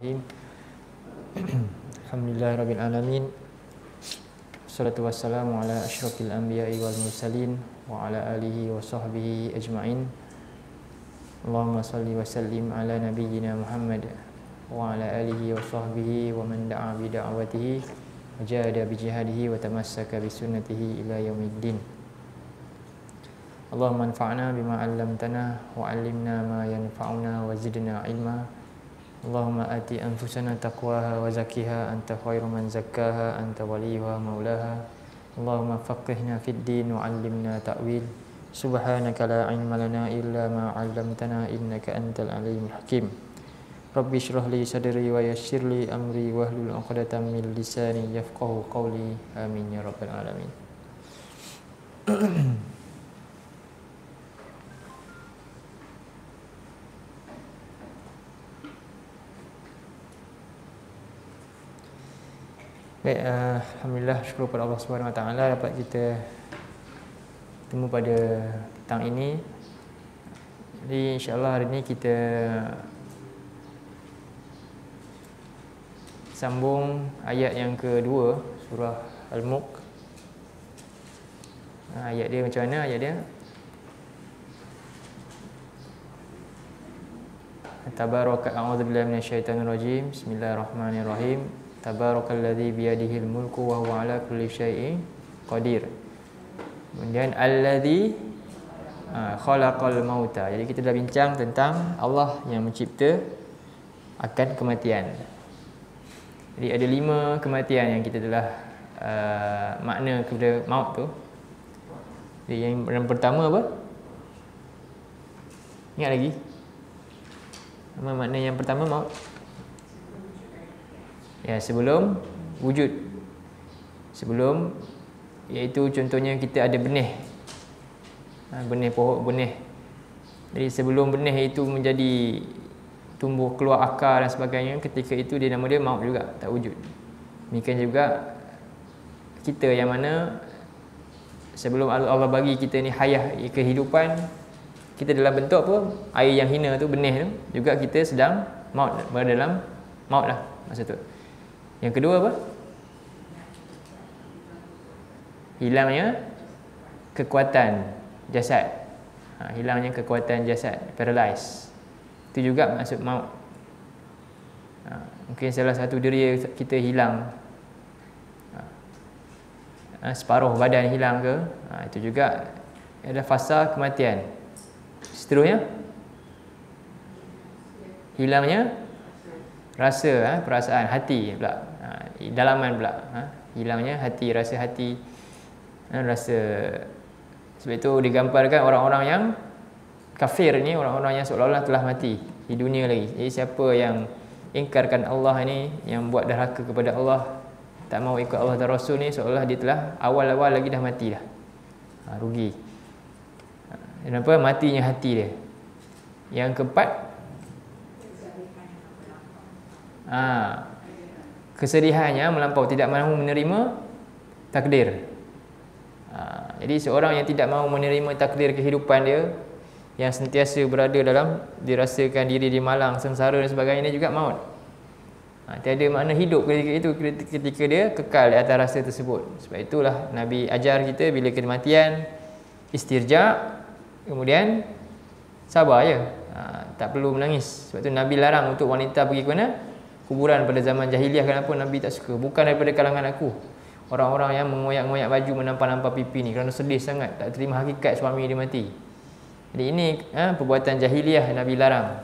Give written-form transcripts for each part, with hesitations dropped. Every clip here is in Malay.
Alhamdulillahirabbil alamin. Wassalatu wassalamu ala asyrafil anbiya'i wal mursalin wa ala alihi wa sahbihi ajma'in. Allahumma salli wa sallim ala nabiyyina Muhammad wa ala alihi wa sahbihi wa man da'a bi da'watihi wa jahada bi jihadihi wa tamassaka bi sunnatihi ila yaumiddin. Allahumma anfa'na bima 'allamtana wa 'allimna ma yanfa'una wa zidna ilma. Allahumma ati anfusana taqwaha wa zakkiha anta khairu man zakkaha anta waliyuha maulaha. Allahumma faqihna fid din wa 'allimna ta'wil. Subhanaka la ilma lana illa ma 'allamtana innaka antal alimul hakim. Rabbi shrah li sadri wa yassir li amri wahlul 'uqdatam min lisani yafqahu qawli. Amin ya rabbal alamin. Baik, alhamdulillah, syukur kepada Allah Subhanahu Wa Taala dapat kita bertemu pada petang ini. Jadi insya-Allah hari ini kita sambung ayat yang kedua surah Al-Mulk. Ayat dia macam mana ayat dia? Tabaraka a'udzubillahi minasyaitonir rajim. Bismillahirrahmanirrahim. Tabarakalladzi biyadihil mulku wa huwa ala kulli syai'in qadir. Kemudian alladzi khalaqal mauta. Jadi kita dah bincang tentang Allah yang mencipta akan kematian. Jadi ada 5 kematian yang kita telah makna kepada maut tu. Jadi yang pertama apa? Ingat lagi? Apa makna yang pertama maut? Ya, sebelum wujud. Sebelum, iaitu contohnya kita ada benih. Benih pokok, benih. Jadi sebelum benih itu menjadi tumbuh keluar akar dan sebagainya, ketika itu dia nama dia maut juga, tak wujud. Demikian juga kita yang mana sebelum Allah bagi kita ni hayah, kehidupan, kita dalam bentuk apa? Air yang hina tu, benih tu, juga kita sedang maut, berada dalam maut lah masa tu. Yang kedua apa? Hilangnya kekuatan jasad. Hilangnya kekuatan jasad, paralyzed. Itu juga maksud maut. Mungkin salah satu diri kita hilang, separuh badan hilang ke, itu juga ada fasa kematian. Seterusnya, hilangnya rasa, perasaan, hati pula, dalaman pula, hilangnya hati, rasa hati, rasa. Sebab itu digambarkan orang-orang yang kafir ni, orang-orang yang seolah-olah telah mati di dunia lagi. Jadi siapa yang ingkarkan Allah ni, yang buat derhaka kepada Allah, tak mau ikut Allah dan Rasul ni, seolah dia telah awal-awal lagi dah mati dah. Rugi. Kenapa? Matinya hati dia. Yang keempat, kesedihannya melampau, tidak mahu menerima takdir. Jadi seorang yang tidak mahu menerima takdir kehidupan dia, yang sentiasa berada dalam dirasakan diri di malang, sengsara dan sebagainya, ini juga maut. Tiada makna hidup ketika itu, ketika dia kekal di atas rasa tersebut. Sebab itulah Nabi ajar kita bila kematian, istirja, kemudian sabar je, tak perlu menangis. Sebab itu Nabi larang untuk wanita pergi ke mana? Kuburan pada zaman jahiliah. Kenapa Nabi tak suka? Bukan daripada kalangan aku, orang-orang yang mengoyak-ngoyak baju, menampar-nampar pipi ni, kerana sedih sangat, tak terima hakikat suami dia mati. Jadi ini perbuatan jahiliah Nabi larang.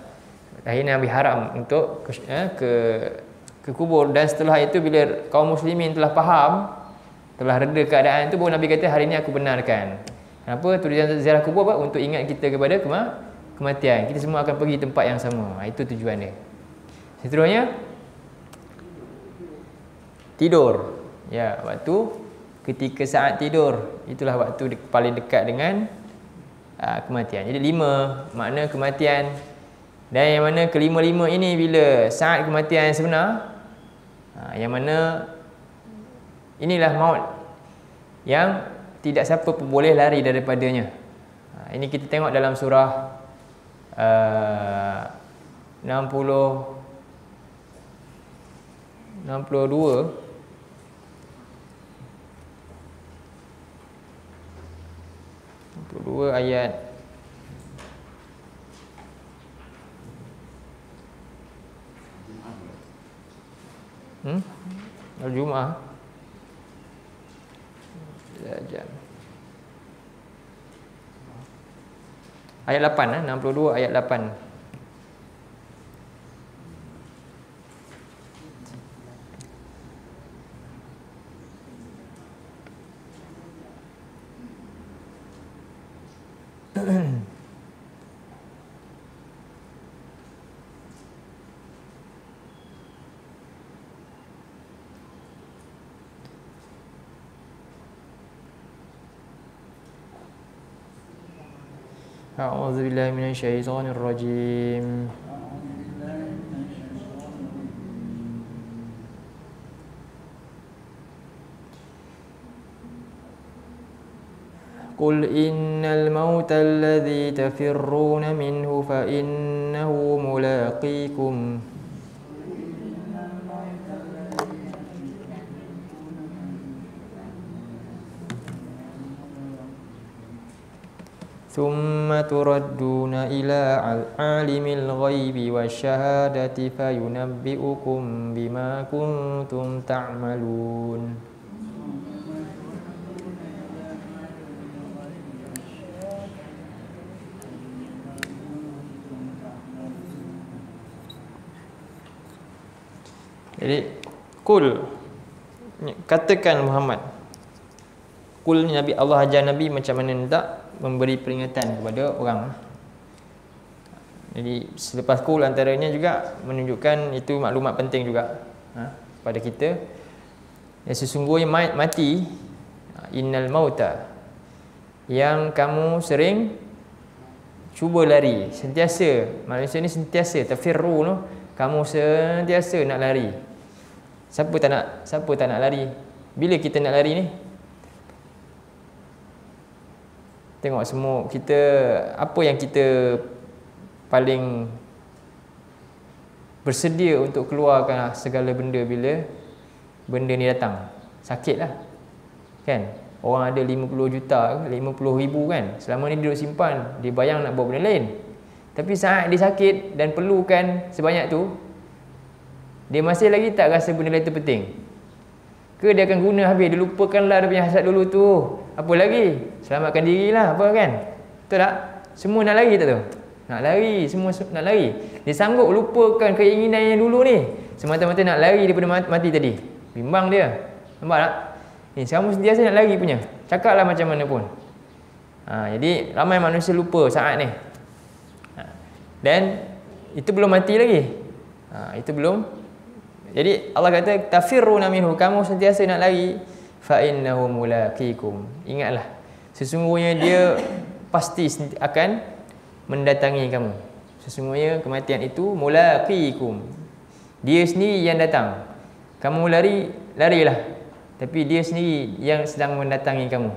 Akhirnya Nabi haram untuk ke kubur. Dan setelah itu bila kaum muslimin telah faham, telah reda keadaan itu, baru Nabi kata hari ini aku benarkan. Kenapa? Tujuan ziarah kubur apa? Untuk ingat kita kepada kematian. Kita semua akan pergi tempat yang sama. Itu tujuan dia. Seterusnya, tidur. Ya, waktu ketika saat tidur, itulah waktu paling dekat dengan kematian. Jadi 5 makna kematian. Dan yang mana kelima-lima ini bila saat kematian yang sebenar, yang mana inilah maut yang tidak siapa pun boleh lari daripadanya. Ini kita tengok dalam surah 60 62 ayat Al-Jumu'ah. Ayat 8, 62 ayat 8. A'udzu billahi minasyaitonir rajim. Qul innal mauta alladzi tafirruna minhu fa innahu mulaqikum. Thumma turadduna ila alimil ghaibi wasyahadati fayunabbi'ukum bima kuntum ta'malun. Jadi kul, katakan Muhammad. Kul ni Nabi, Allah ajar Nabi macam mana hendak memberi peringatan kepada orang. Jadi selepas kul antaranya juga menunjukkan itu maklumat penting juga pada kita. Yang sesungguhnya mati, innal mauta, yang kamu sering cuba lari, sentiasa, manusia ni sentiasa tafirru tu, kamu sentiasa nak lari. Siapa tak nak lari? Bila kita nak lari ni? Tengok semua kita, apa yang kita paling bersedia untuk keluarkan segala benda bila benda ni datang. Sakit lah, kan? Orang ada 50 juta ke 50 ribu kan, selama ni duduk simpan, dia bayang nak buat benda lain. Tapi saat dia sakit dan perlukan sebanyak tu, dia masih lagi tak rasa benda lain tu penting. Ke dia akan guna habis, dia lupakanlah dia punya hasad dulu tu. Apa lagi? Selamatkan dirilah, apa kan? Betul tak? Semua nak lari tak tu? Nak lari, semua nak lari. Dia sanggup lupakan keinginan yang dulu ni, semata-mata nak lari daripada mati tadi. Bimbang dia. Nampak tak? Ni kamu sentiasa nak lari punya. Cakaplah macam mana pun. Jadi ramai manusia lupa saat ni. Dan itu belum mati lagi. Itu belum. Jadi Allah kata tafirruna minhu, kamu sentiasa nak lari, fa innahu mulaqikum. Ingatlah, sesungguhnya dia pasti akan mendatangi kamu. Sesungguhnya kematian itu mulaqikum, dia sendiri yang datang. Kamu lari, larilah, tapi dia sendiri yang sedang mendatangi kamu.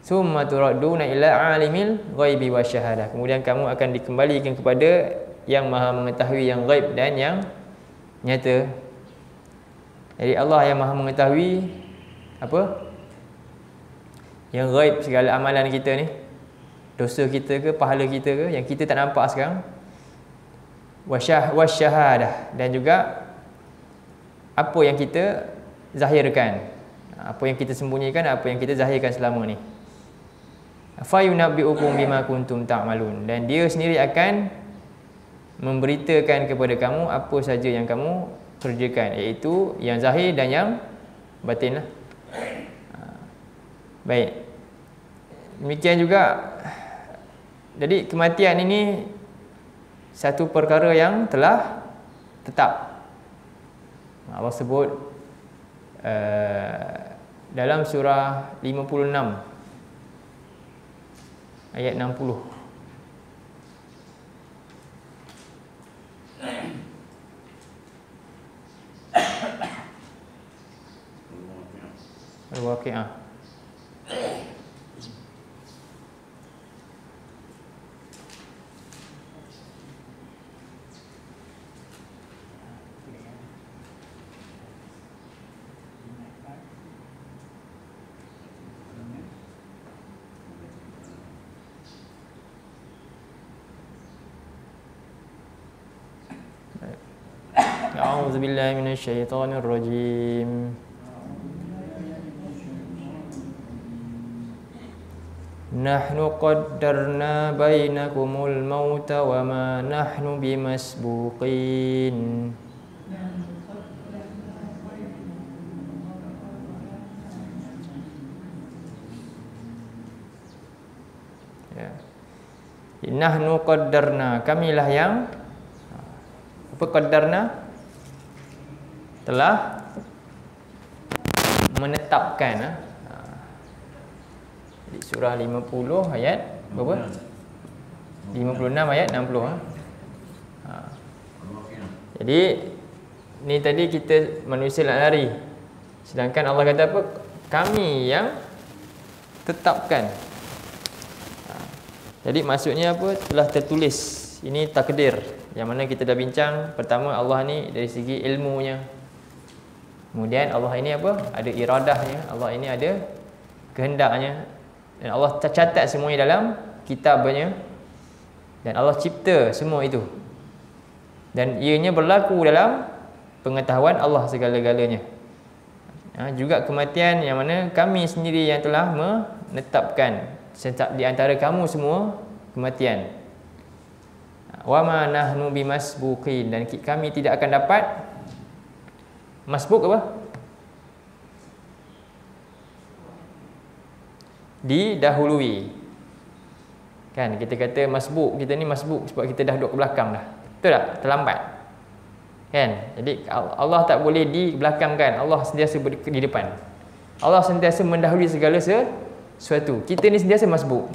Summa turadduna ila alimil ghaibi wasyahadah. Kemudian kamu akan dikembalikan kepada yang Maha mengetahui yang ghaib dan yang nyata. Jadi Allah yang Maha mengetahui apa? Yang ghaib segala amalan kita ni, dosa kita ke, pahala kita ke, yang kita tak nampak sekarang. Wasyahadah, dan juga apa yang kita zahirkan, apa yang kita sembunyikan, apa yang kita zahirkan selama ni. Fa yunabbi'ukum bima kuntum ta'malun, dan dia sendiri akan memberitakan kepada kamu apa saja yang kamu kerjakan, iaitu yang zahir dan yang batin lah. Baik. Demikian juga, jadi kematian ini satu perkara yang telah tetap. Allah sebut dalam surah 56 ayat 60. Al-Waqi'ah. A'udzubillahi minasyaitonirrajim. Nahnu qaddarna bainakumul mauta wa ma nahnu bimasbuqin. Ya. Nahnu qaddarna, kamilah yang apa qaddarna? Telah menetapkan. Di surah 50 ayat berapa? 56 ayat 60. Jadi ni tadi kita manusia nak lari. Sedangkan Allah kata apa? Kami yang tetapkan. Jadi maksudnya apa? Telah tertulis. Ini takdir. Yang mana kita dah bincang. Pertama, Allah ni dari segi ilmunya. Kemudian Allah ini apa? Ada iradahnya. Allah ini ada kehendaknya. Dan Allah tercatat semuanya dalam kitabnya. Dan Allah cipta semua itu. Dan ianya berlaku dalam pengetahuan Allah segala-galanya. Juga kematian yang mana kami sendiri yang telah menetapkan di antara kamu semua kematian. Wa ma nahnu bimasbuqin, dan kami tidak akan dapat masbuk apa? Didahului. Kan kita kata masbuk, kita ni masbuk sebab kita dah duduk ke belakang dah. Betul tak? Terlambat. Kan? Jadi Allah tak boleh dibelakangkan. Allah sentiasa di depan. Allah sentiasa mendahului segala sesuatu. Kita ni sentiasa masbuk.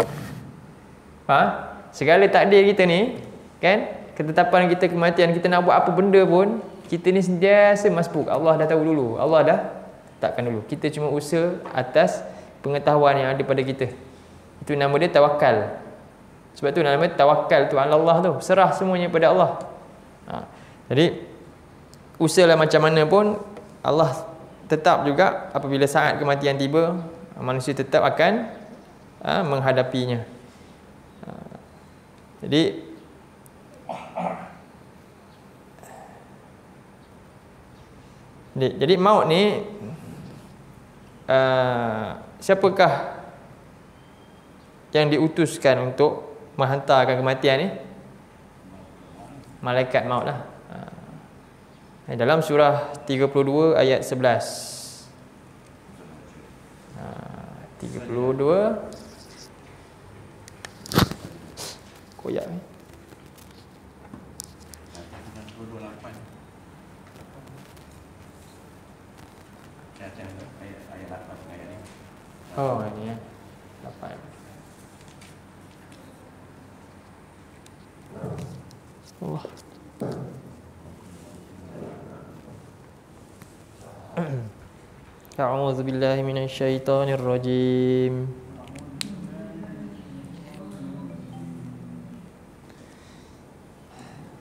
Segala takdir kita ni, kan? Ketetapan kita, kematian kita, nak buat apa benda pun, kita ni sentiasa masbuk. Allah dah tahu dulu. Allah dah takkan dulu. Kita cuma usaha atas pengetahuan yang ada pada kita. Itu nama dia tawakal. Sebab tu nama tawakal tu Allah tu. Serah semuanya pada Allah. Jadi usahalah macam mana pun, Allah tetap juga apabila saat kematian tiba, manusia tetap akan menghadapinya. Jadi maut ni siapakah yang diutuskan untuk menghantarkan kematian ni? Malaikat maut lah. Dalam surah 32 ayat 11. 32 koyak ni. Oh, ini ya. 8. Allah. A'udzu billahi minasyaitonir rajim.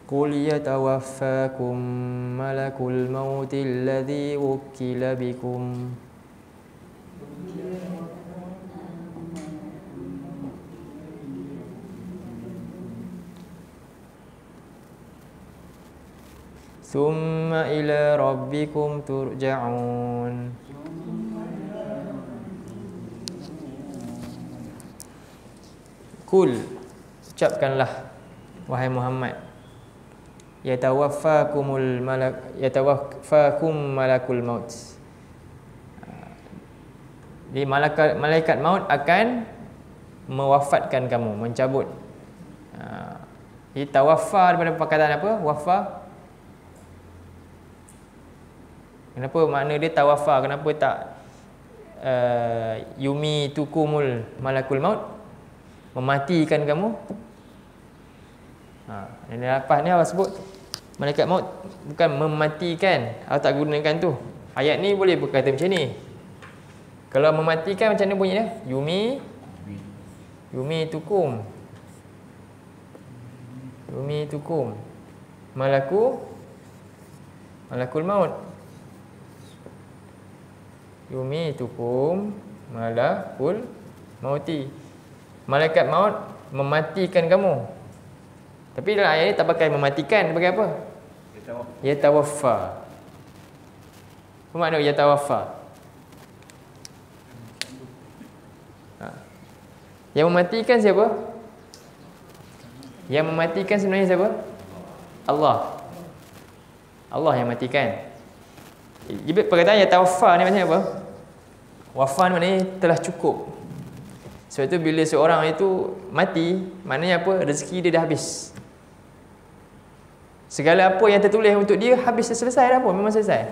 Qul yatawaffakum malakul mautil ladzi wukkila bikum. Summa ila rabbikum turja'un. Kul, ucapkanlah wahai Muhammad, yatawaffakum malakul maut. Di malaikat maut akan mewafatkan kamu, mencabut. Jadi tawaffa daripada perkataan apa? Wafa. Kenapa makna dia tawaffa? Kenapa tak yumi tukumul malakul maut? Mematikan kamu. Ini lepas ni Allah sebut malaikat maut bukan mematikan. Allah tak gunakan tu. Ayat ni boleh berkata macam ni. Kalau mematikan macam mana bunyi dia? Yumi tukum. Yumi tukum. Malakul maut. Yumi tukum malakul mauti. Malaikat maut mematikan kamu. Tapi dalam ayat ni tak pakai mematikan, pakai apa? Yatawaffa. Apa makna yatawaffa? Yang mematikan siapa? Yang mematikan sebenarnya siapa? Allah. Allah yang matikan. Perkataan yatawaffa ni maksudnya apa? Wafa ni maknanya telah cukup. Sebab itu bila seorang itu mati, maknanya apa? Rezeki dia dah habis. Segala apa yang tertulis untuk dia habis, selesai dah pun, memang selesai.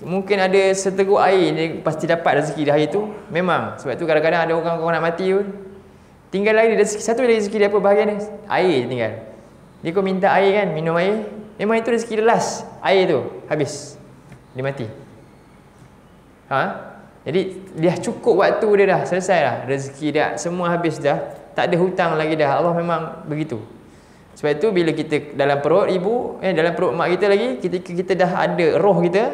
Mungkin ada seteguk air dia pasti dapat rezeki dah hari tu. Memang. Sebab tu kadang-kadang ada orang nak mati pun, tinggal lagi rezeki, satu rezeki dia apa bahagian dia? Air je tinggal. Dia kau minta air kan, minum air, memang itu rezeki dia last. Air tu habis, dia mati. Jadi dia cukup waktu dia dah, selesai dah. Rezeki dia semua habis dah, tak ada hutang lagi dah. Allah memang begitu. Sebab itu bila kita dalam perut ibu, dalam perut mak kita lagi, ketika kita dah ada roh kita,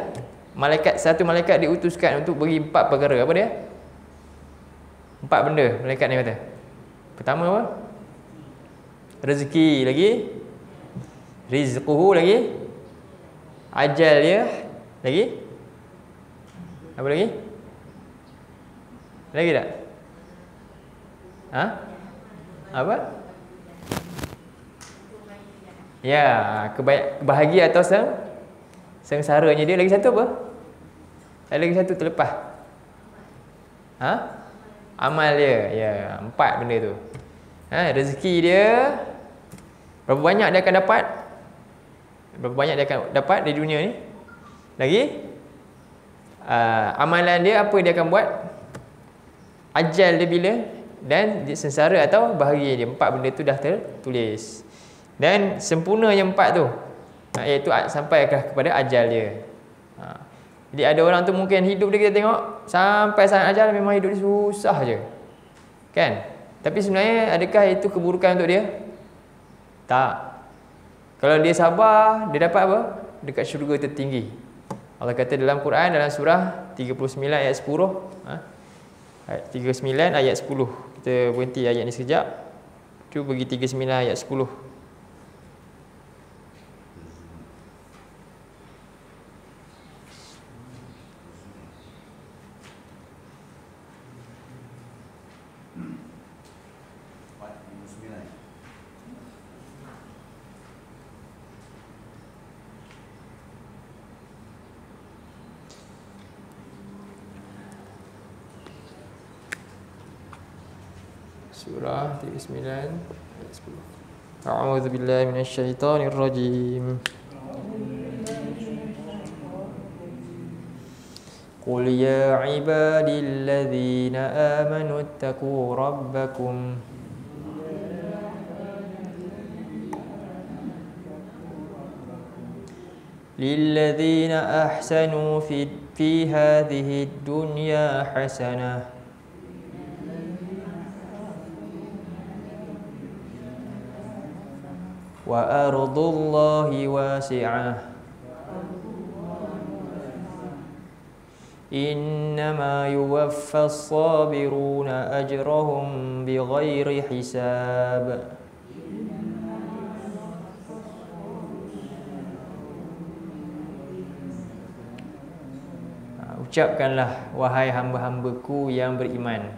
satu malaikat diutuskan untuk bagi 4 perkara. Apa dia? 4 benda malaikat ni kata. Pertama apa? Rezeki lagi, rizquhu lagi, ajal dia lagi, apa lagi? Lagi tak? Apa? Ya, bahagia atau sengsaranya dia. Lagi satu apa? Ada lagi satu terlepas. Amal dia. Ya, 4 benda tu. Rezeki dia, berapa banyak dia akan dapat? Berapa banyak dia akan dapat di dunia ni? Lagi? Amalan dia, apa dia akan buat? Ajal dia bila? Dan sengsara atau bahagia dia. 4 benda tu dah tertulis. Dan sempurna yang 4 tu, iaitu sampai kepada ajal dia. Jadi ada orang tu mungkin hidup dia, kita tengok sampai saat ajal memang hidup dia susah je, kan? Tapi sebenarnya adakah itu keburukan untuk dia? Tak. Kalau dia sabar, dia dapat apa? Dekat syurga tertinggi. Allah kata dalam Quran, dalam surah 39 ayat 10, ayat 39 ayat 10. Kita berhenti ayat ni sekejap. Cuba bagi 39 ayat 10. Surah 39 ayat 10. A'udzu billahi minasyaitonir rajim. Qul ya ibadilladzina amanu ittaqu rabbakum lilladzina ahsanu fi hadhihi dunya hasanah wa ardullahi wasi'ah innama yuwaffas sabiruna ajrahum bighairi hisab. Ucapkanlah wahai hamba-hambaku yang beriman.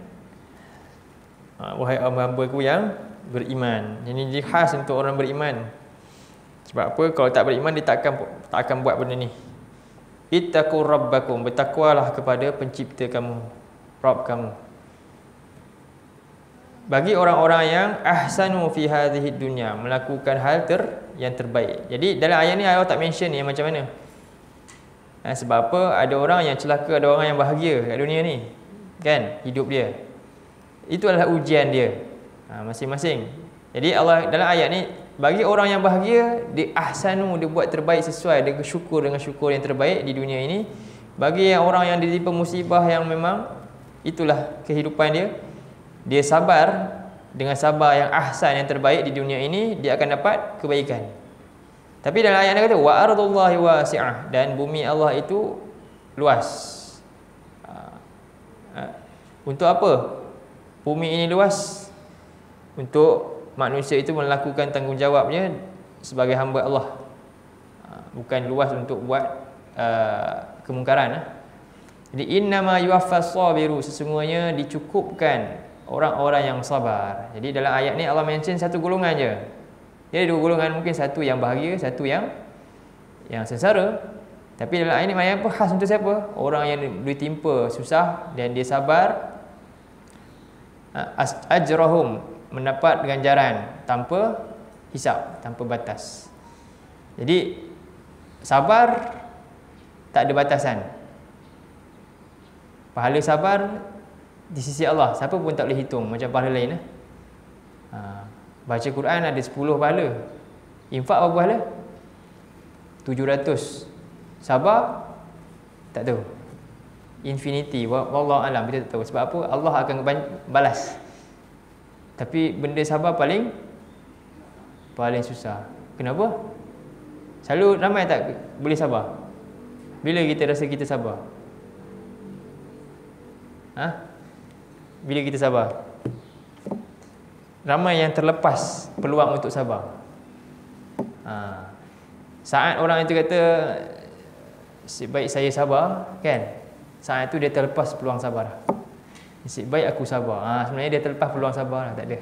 Wahai hamba-hambaku yang beriman. Ini khas untuk orang beriman. Sebab apa? Kalau tak beriman, dia tak akan buat benda ni. Ittaqu rabbakum, bertakwalah kepada pencipta kamu, Rabb kamu. Bagi orang-orang yang ahsanu fi hadhihi dunya, melakukan hal yang terbaik. Jadi dalam ayat ni Allah tak mention ni macam mana. Sebab apa? Ada orang yang celaka, ada orang yang bahagia kat dunia ni, kan? Hidup dia, itu adalah ujian dia, masing-masing. Jadi Allah dalam ayat ni, bagi orang yang bahagia, dia ahsanu, dia buat terbaik sesuai, dia bersyukur dengan syukur yang terbaik di dunia ini. Bagi yang orang yang ditimpa musibah yang memang itulah kehidupan dia, dia sabar dengan sabar yang ahsan, yang terbaik di dunia ini, dia akan dapat kebaikan. Tapi dalam ayat ni kata wa ardullahi wasi'ah, dan bumi Allah itu luas. Untuk apa bumi ini luas? Untuk manusia itu melakukan tanggungjawabnya sebagai hamba Allah. bukan luas untuk buat kemungkaran. Jadi innama yuwaffas sabiru, sesungguhnya dicukupkan orang-orang yang sabar. Jadi dalam ayat ni Allah mention satu golongan je. Jadi dua golongan, mungkin satu yang bahagia, satu yang sengsara. Tapi dalam ayat ni ayat apa khas untuk siapa? Orang yang ditimpa susah dan dia sabar, ajrahum, mendapat ganjaran tanpa hisab, tanpa batas. Jadi sabar tak ada batasan. Pahala sabar di sisi Allah, siapa pun tak boleh hitung macam pahala lain. Baca Quran ada 10 pahala. Infak berapa pahala? 700. Sabar tak tahu. Infinity, wallahu alam, kita tak tahu. Sebab apa? Allah akan balas. Tapi benda sabar paling susah. Kenapa? Selalu ramai tak boleh sabar? Bila kita rasa kita sabar? Bila kita sabar? Ramai yang terlepas peluang untuk sabar. Saat orang itu kata baik saya sabar, kan? Saat itu dia terlepas peluang sabar. Nasib baik aku sabar. Sebenarnya dia terlepas peluang sabar lah, tak ada.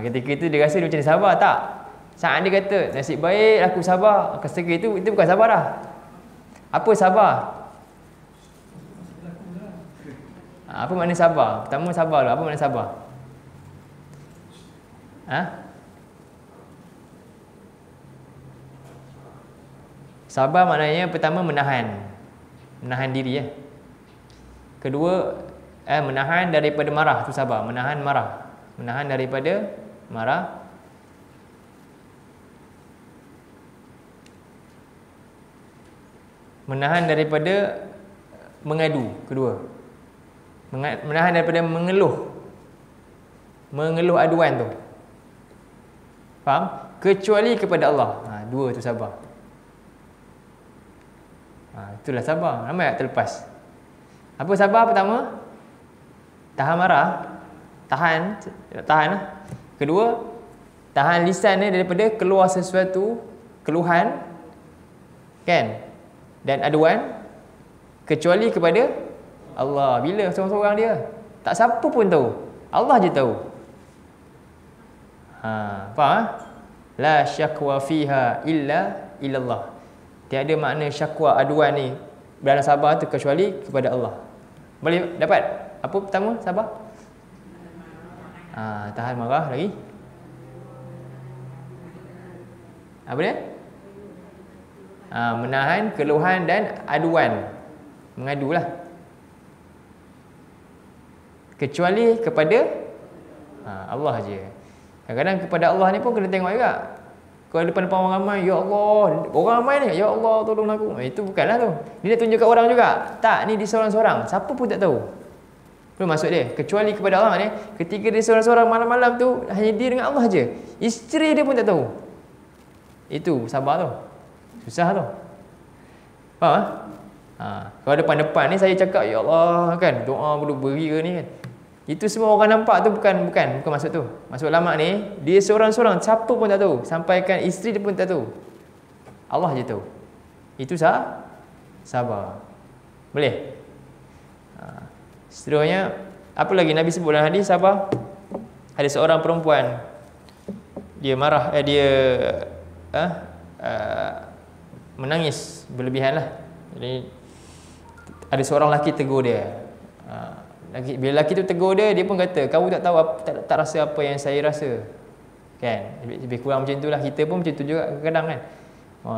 Ketika itu dia rasa dia macam sabar, tak? Saat dia kata nasib baik aku sabar, ketika itu bukan sabar lah. Apa sabar? Apa makna sabar? Pertama sabar lah. Apa makna sabar? Sabar maknanya pertama menahan diri. Kedua, menahan daripada marah, tu sabar. Menahan marah, menahan daripada marah. Menahan daripada mengadu, kedua. Menahan daripada mengeluh aduan tu. Faham? Kecuali kepada Allah. Dua tu sabar. Itulah sabar. Ramai tak terlepas. Apa sabar pertama? Tahan marah. Tahan lah. Kedua, tahan lisan ni daripada keluar sesuatu keluhan, kan? Dan aduan, kecuali kepada Allah. Bila seorang-seorang dia? Tak siapa pun tahu. Allah je tahu. Faham? La syakwa fiha illa illallah. Tiada makna syakwa, aduan ni dalam sabar tu kecuali kepada Allah. Boleh dapat? Apa pertama sabar? Tahan marah lagi. Apa dia? Menahan keluhan dan aduan. Mengadulah. Kecuali kepada Allah je. Kadang-kadang kepada Allah ni pun kena tengok juga. Kalau depan-depan orang ramai, ya Allah, orang ramai ni, ya Allah tolong aku. Itu bukanlah tu. Dia nak tunjuk kat orang juga. Tak, ni dia seorang-seorang. Siapa pun tak tahu. Itu maksud dia. Kecuali kepada Allah ni, ketika dia seorang-seorang malam-malam tu, hanya dia dengan Allah je. Isteri dia pun tak tahu. Itu sabar tu. Susah tu. Faham? Kalau depan-depan ni saya cakap, ya Allah, kan, doa beri ke ni kan. Itu semua orang nampak tu bukan maksud tu. Maksud ulama ni, dia seorang-seorang, siapa pun tak tahu. Sampaikan isteri dia pun tak tahu. Allah je tahu. Itu sabar. Boleh? Seterusnya, apa lagi Nabi sebut dalam hadis sabar? Ada seorang perempuan, dia marah, menangis berlebihan lah. Jadi ada seorang lelaki tegur dia. Bila lelaki tu tegur dia, dia pun kata, kamu tak tahu tak rasa apa yang saya rasa, kan? Lebih kurang macam itulah. Kita pun macam tu juga kadang-kadang kan.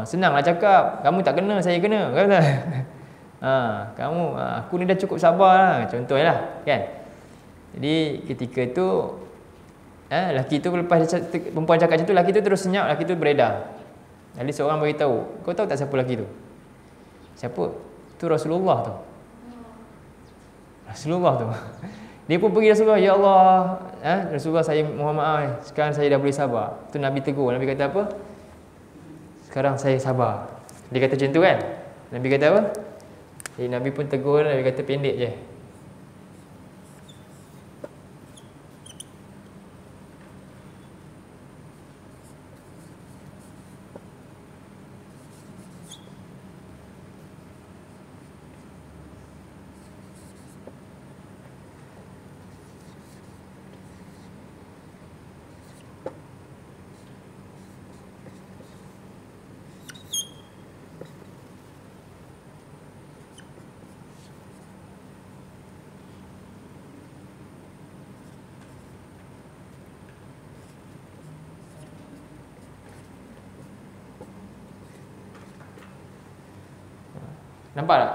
Senanglah cakap, kamu tak kena, saya kena, kan? Aku ni dah cukup sabar lah, contohnya lah, kan? Jadi ketika tu lelaki tu lepas perempuan cakap macam tu, lelaki tu terus senyap, lelaki tu beredar. Jadi seorang beritahu, kau tahu tak siapa lelaki tu? Siapa? Tu Rasulullah tu. Rasulullah tu. Dia pun pergi Rasulullah, ya Allah, Rasulullah saya mohon maaf, sekarang saya dah boleh sabar. Tu Nabi tegur. Nabi kata apa? Sekarang saya sabar. Dia kata macam tu kan? Nabi kata apa? Jadi Nabi pun tegur, Nabi kata pendek je. Nampak tak?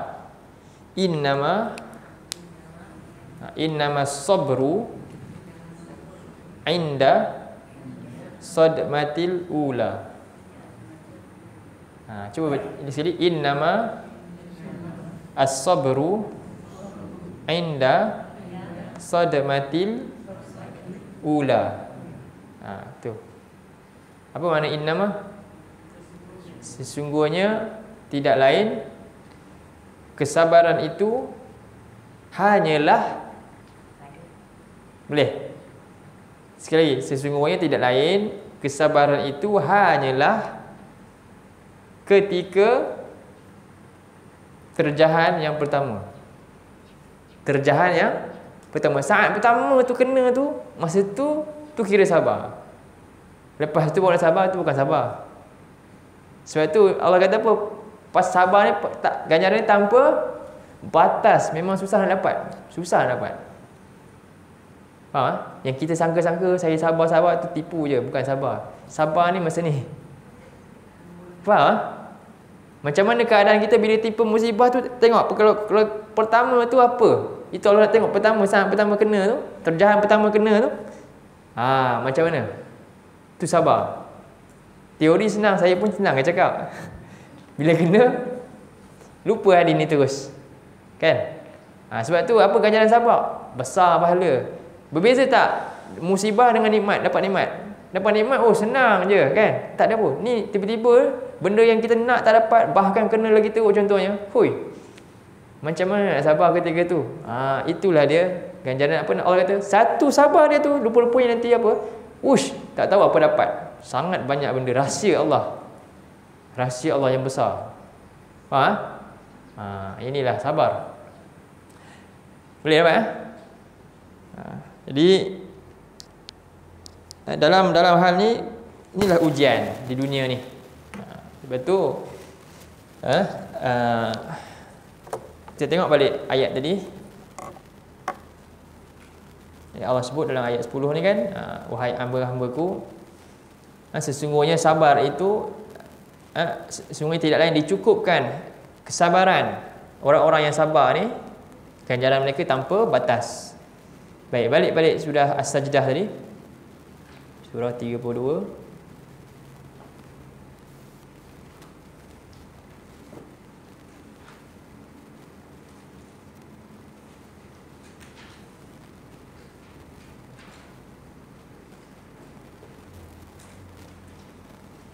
Innama sabru inda sadmatil ula. Cuba di sini, innama as-sabru inda sadmatil ula. Tu. Apa makna innama? Sesungguhnya tidak lain kesabaran itu hanyalah, boleh? Sekali lagi, sesungguhnya tidak lain kesabaran itu hanyalah ketika terjahan yang pertama. Terjahan yang pertama, saat pertama tu kena tu, masa tu kira sabar. Lepas tu baru sabar, tu bukan sabar. Sebab tu Allah kata apa? Pas sabar ni ganjaran ni tanpa batas, memang susah nak dapat. Susah nak dapat. Faham? Yang kita sangka-sangka saya sabar-sabar tu tipu je, bukan sabar. Sabar ni masa ni. Faham? Macam mana keadaan kita bila tipu musibah tu? Tengok kalau pertama tu apa? Itu Allah nak tengok pertama, saat pertama kena tu, terjahan pertama kena tu. Macam mana? Tu sabar. Teori senang, saya pun senang nak cakap. Bila kena, lupa hadis ni terus. Kan? Sebab tu apa ganjaran sabar? Besar pahala. Berbeza tak musibah dengan nikmat? Dapat nikmat. Dapat nikmat, oh senang je kan? Tak ada apa. Ni tiba-tiba benda yang kita nak tak dapat, bahkan kena lagi teruk contohnya. Hui. Macam mana nak sabar ketika tu? Itulah dia ganjaran apa Allah kata. Satu sabar dia tu, lupa-lupanya nanti apa? Tak tahu apa dapat. Sangat banyak benda rahsia Allah. Rahsia Allah yang besar. Inilah sabar. Boleh dapat? Jadi dalam hal ni, inilah ujian di dunia ni. Sebab tu kita tengok balik ayat tadi. Allah sebut dalam ayat 10 ni kan, wahai hamba-hambaku, sesungguhnya sabar itu sesungguhnya tidak lain dicukupkan kesabaran orang-orang yang sabar ni, ganjaran mereka tanpa batas. Baik, balik sudah As-Sajdah tadi, surah 32.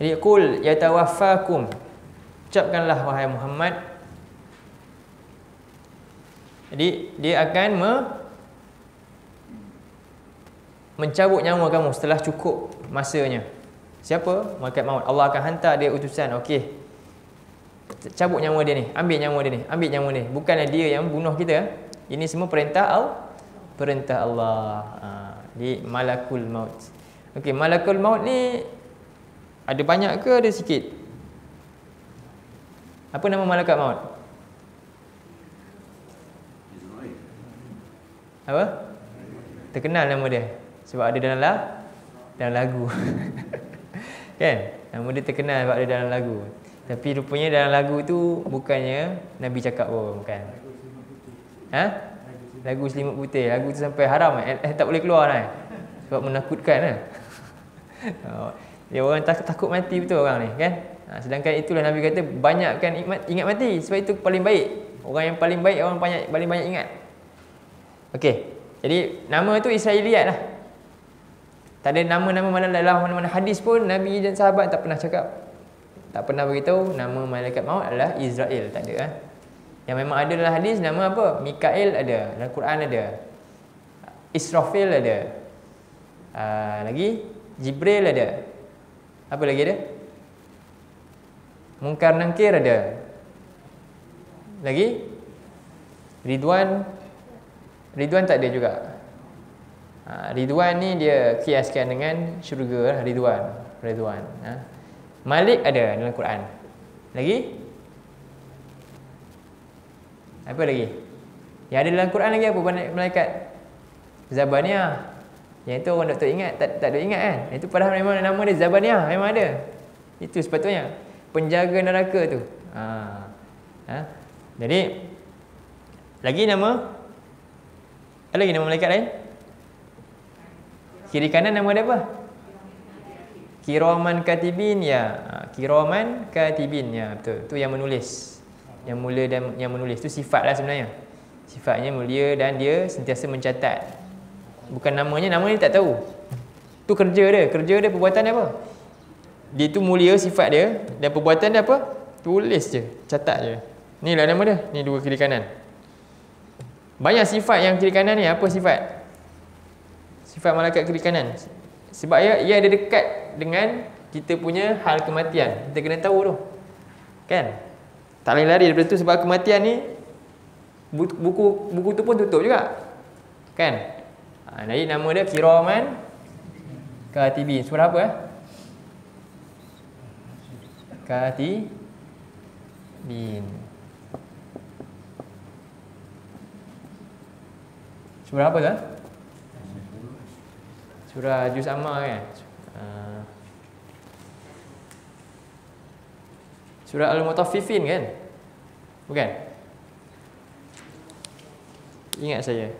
Jadi qul yatawaffakum, ucapkanlah wahai Muhammad. Jadi dia akan mencabut nyawa kamu setelah cukup masanya. Siapa? Malaikat maut. Allah akan hantar dia utusan. Okey, cabut nyawa dia ni, ambil nyawa dia ni, ambil nyawa ni. Bukanlah dia yang bunuh kita. Ini semua perintah Allah. Di malakul maut. Okey, malakul maut ni ada banyak ke ada sikit? Apa nama malaikat maut? Apa? Terkenal nama dia sebab ada dalam lagu. Kan? Nama dia terkenal sebab ada dalam lagu. Tapi rupanya dalam lagu tu bukannya Nabi cakap bukan. Lagu Selimut Putih. Lagu tu sampai haram tak boleh keluar sebab menakutkan dia orang takut mati betul orang ni kan. Sedangkan itulah Nabi kata banyakkan ingat mati sebab itu paling baik. Orang yang paling baik orang paling banyak ingat. Okey. Jadi nama tu Israiliyat lah. Tak ada nama-nama mana dalam mana-mana hadis pun Nabi dan sahabat tak pernah cakap. Tak pernah beritahu nama malaikat maut adalah Israel, tak ada. Yang memang ada dalam hadis nama apa? Mikail ada, dalam Quran ada. Israfil ada. Lagi Jibril ada. Apa lagi ada? Munkar Nakir ada. Lagi Ridwan tak ada juga. Ridwan ni dia kiaskan dengan syurga lah, Ridwan. Malik ada dalam Quran. Lagi? Apa lagi? Yang ada dalam Quran lagi apa malaikat? Zabaniyah. Yang itu orang doktor ingat, tak ada ingat kan? Itu padahal memang nama dia Zabaniyah, memang ada. Itu sepatutnya penjaga neraka tu. Jadi lagi nama, ada lagi nama malaikat lain? Kiri kanan nama dia apa? Kiraman katibin, ya. Kiraman katibin, ya, betul. Itu yang menulis. Yang mulia dan yang menulis. Itu sifatlah sebenarnya. Sifatnya mulia dan dia sentiasa mencatat. Bukan namanya, nama dia tak tahu. Itu kerja dia, perbuatan dia apa? Dia tu mulia sifat dia, dan perbuatan dia apa? Tulis je, catat je. Ni lah nama dia, ni dua kiri kanan. Banyak sifat yang kiri kanan ni, apa sifat? Sifat malaikat kiri kanan. Sebab ia ada dekat dengan kita punya hal kematian. Kita kena tahu tu. Kan? Tak boleh lari daripada tu, sebab kematian ni buku tu pun tutup juga. Kan? Jadi nama dia Kiraman Katibin. Surah apa? Katibin. Surah apa tu? Surah Juz Ammah kan? Surah Al-Mutaffifin kan? Bukan? Ingat saya.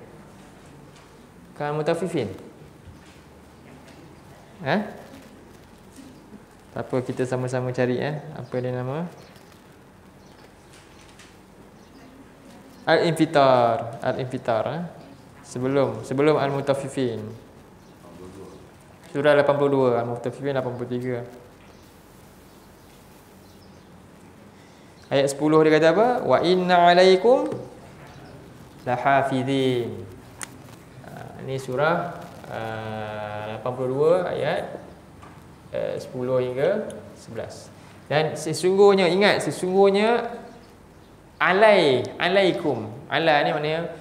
Kan Al-Mutaffifin? Tak apa, kita sama-sama cari apa dia nama? Al-Infitar. Al-Infitar. Sebelum Al-Mutaffifin. Surah 82, Al-Mutaffifin 83. Ayat 10 dia kata apa? Wa inna alaikum lahafizin. Ini surah 82 ayat 10 hingga 11. Dan sesungguhnya, ingat, sesungguhnya alaikum. Ala ni maknanya